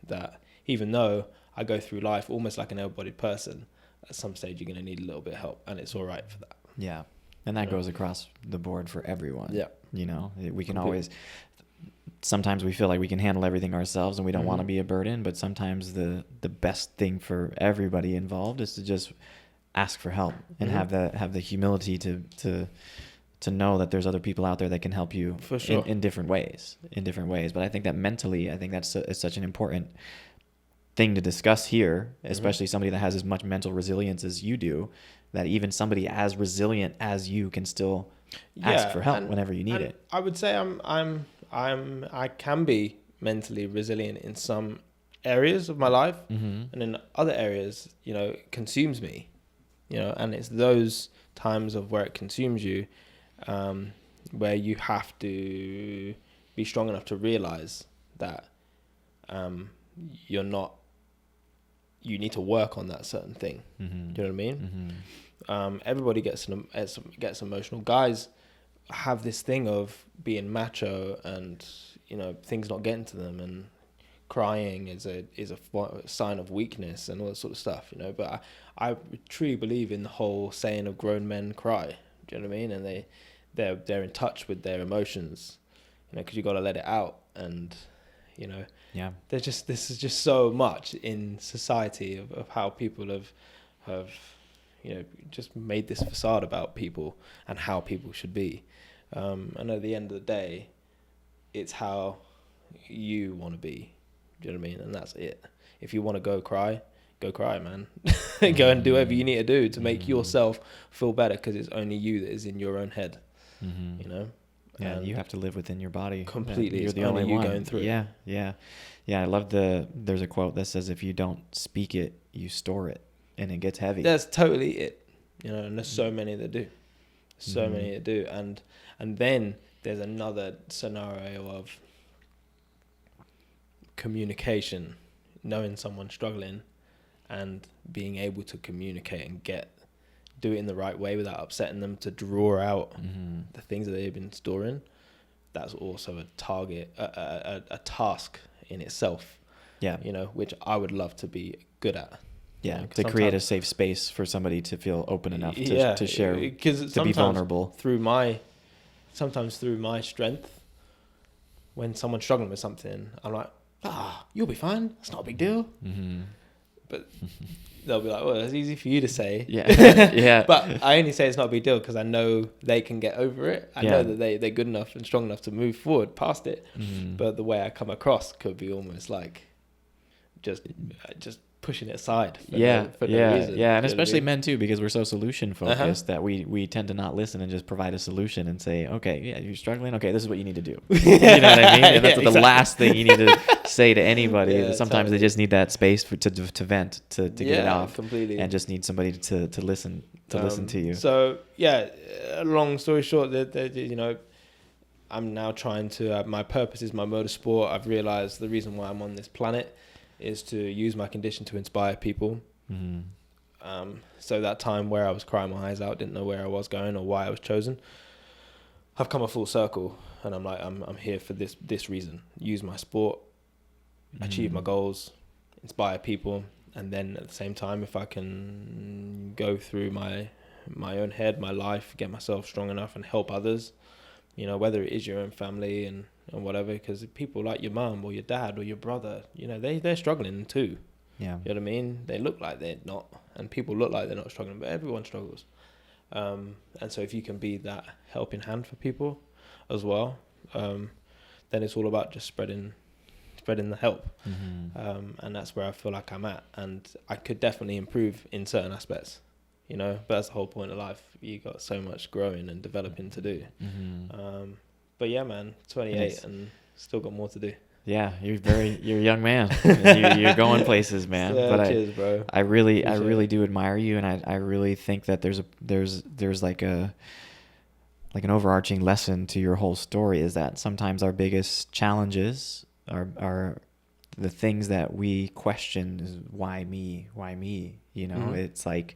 that even though I go through life almost like an able-bodied person, at some stage you're going to need a little bit of help, and it's all right for that. Yeah. And that goes across the board for everyone. Yeah. You know, we can always, sometimes we feel like we can handle everything ourselves and we don't want to be a burden, but sometimes the best thing for everybody involved is to just ask for help and have the humility to know that there's other people out there that can help you for sure. in different ways. But I think that mentally, I think that's it's such an important thing to discuss here, especially somebody that has as much mental resilience as you do, that even somebody as resilient as you can still ask for help whenever you need it. I would say I can be mentally resilient in some areas of my life, and in other areas, you know, it consumes me, you know, and it's those times of where it consumes you, where you have to be strong enough to realize that you need to work on that certain thing. Do you know what I mean? Everybody gets emotional. Guys have this thing of being macho and, you know, things not getting to them, and crying is a sign of weakness and all that sort of stuff, you know. But I truly believe in the whole saying of grown men cry. Do you know what I mean? And they're in touch with their emotions, you know, because you got to let it out. And, you know, this is just so much in society of how people have you know, just made this facade about people and how people should be. And at the end of the day, it's how you want to be. Do you know what I mean? And that's it. If you want to go cry, man. Go and do whatever you need to do to make yourself feel better, because it's only you that is in your own head. You know? Yeah, you have to live within your body. Completely. You're the only one going through it. Yeah. I love there's a quote that says, if you don't speak it, you store it, and it gets heavy. That's totally it. You know, and there's so many that do. Many that do. And then there's another scenario of communication, knowing someone's struggling and being able to communicate and do it in the right way without upsetting them, to draw out the things that they've been storing. That's also a target, a task in itself. Yeah. You know, which I would love to be good at. Yeah, you know, to create a safe space for somebody to feel open enough to share, to be vulnerable. Sometimes through my strength, when someone's struggling with something, I'm like, you'll be fine. It's not a big deal. But they'll be like, well, it's easy for you to say. Yeah. But I only say it's not a big deal because I know they can get over it. I know that they're good enough and strong enough to move forward past it. But the way I come across could be almost like just pushing it aside for no reason. And especially men too, because we're so solution focused that we tend to not listen and just provide a solution and say, okay, you're struggling, okay, this is what you need to do. You know what I mean? And that's the last thing you need to say to anybody. Sometimes they just need that space to vent, to get it off completely, and just need somebody to listen to you. So long story short, that you know, I'm now trying to, my purpose is my motorsport. I've realized the reason why I'm on this planet is to use my condition to inspire people. So that time where I was crying my eyes out, didn't know where I was going or why I was chosen, I've come a full circle, and I'm like, I'm here for this reason. Use my sport, achieve my goals, inspire people, and then at the same time, if I can go through my own head, my life, get myself strong enough and help others, you know, whether it is your own family and whatever, because people like your mum or your dad or your brother, you know, they're struggling too. Yeah. You know what I mean? They look like they're not, and people look like they're not struggling, but everyone struggles. And so if you can be that helping hand for people as well, then it's all about just spreading the help. And that's where I feel like I'm at, and I could definitely improve in certain aspects, you know, but that's the whole point of life. You got so much growing and developing to do. But yeah, man, 28 and still got more to do. Yeah, you're a young man. You're going places, man. Yeah, but cheers, bro. I really do admire you, and I really think that there's like an overarching lesson to your whole story, is that sometimes our biggest challenges are the things that we question is why me, you know. It's like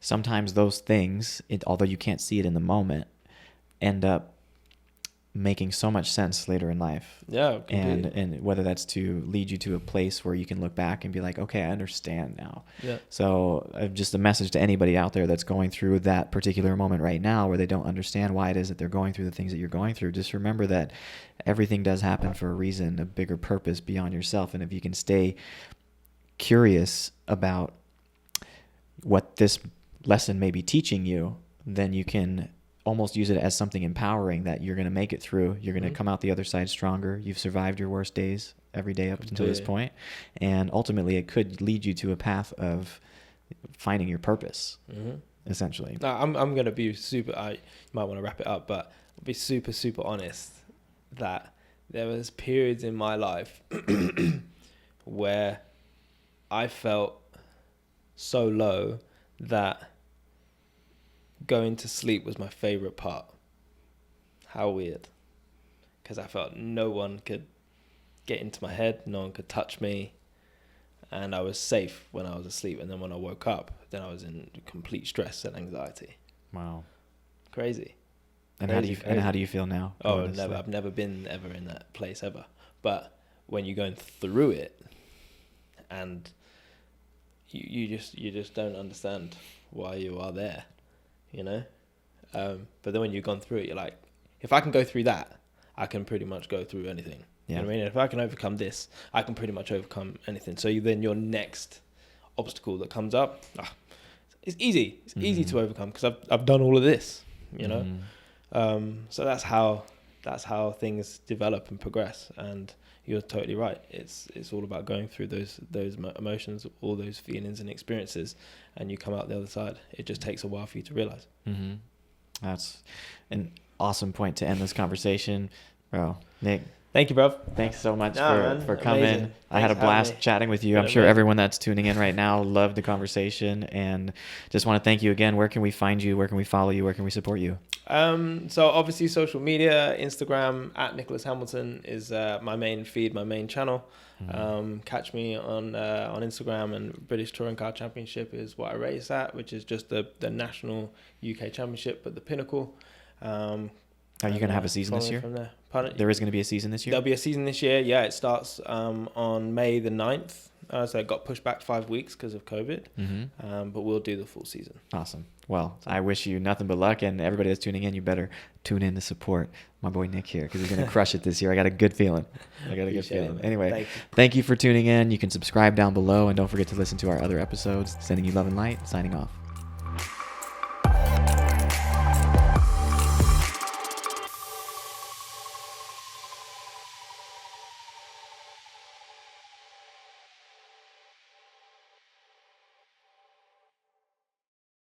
sometimes those things, although you can't see it in the moment, end up making so much sense later in life. Yeah, completely. And whether that's to lead you to a place where you can look back and be like, okay, I understand now. Yeah. So just a message to anybody out there that's going through that particular moment right now where they don't understand why it is that they're going through the things that you're going through. Just remember that everything does happen for a reason, a bigger purpose beyond yourself. And if you can stay curious about what this lesson may be teaching you, then you can almost use it as something empowering, that you're going to make it through. You're going to come out the other side stronger. You've survived your worst days every day up until this point. And ultimately it could lead you to a path of finding your purpose, essentially. No, I'm going to be super, you might want to wrap it up, but I'll be super, super honest that there was periods in my life where I felt so low that going to sleep was my favorite part. How weird. Because I felt no one could get into my head, no one could touch me, and I was safe when I was asleep. And then when I woke up, then I was in complete stress and anxiety. Wow. Crazy. And how do you feel now? Oh, never. I've never been ever in that place ever. But when you're going through it, and you just don't understand why you are there, you know. But then when you've gone through it, you're like, if I can go through that, I can pretty much go through anything. Yeah. You know what I mean? If I can overcome this, I can pretty much overcome anything. So then your next obstacle that comes up, it's easy. It's easy to overcome because I've done all of this, you know. So that's how things develop and progress. And you're totally right. It's all about going through those emotions, all those feelings and experiences, and you come out the other side. It just takes a while for you to realize. That's an awesome point to end this conversation, bro. Nick, thank you, bro. Thanks so much for coming. Amazing. I had a blast chatting with you. I'm sure everyone that's tuning in right now loved the conversation, and just want to thank you again. Where can we find you? Where can we follow you? Where can we support you? So obviously social media, Instagram at Nicolas Hamilton is my main feed, my main channel. Catch me on Instagram, and British Touring Car Championship is what I race at, which is just the national UK championship, but the pinnacle. Are you going to have a season this year? From there. Pardon? There is going to be a season this year? There'll be a season this year. Yeah, it starts on May the 9th. So it got pushed back 5 weeks because of COVID. But we'll do the full season. Awesome. Well, I wish you nothing but luck, and everybody that's tuning in, you better tune in to support my boy Nick here, because he's going to crush it this year. I got a good feeling. Anyway, thank you for tuning in. You can subscribe down below, and don't forget to listen to our other episodes. Sending you love and light. Signing off.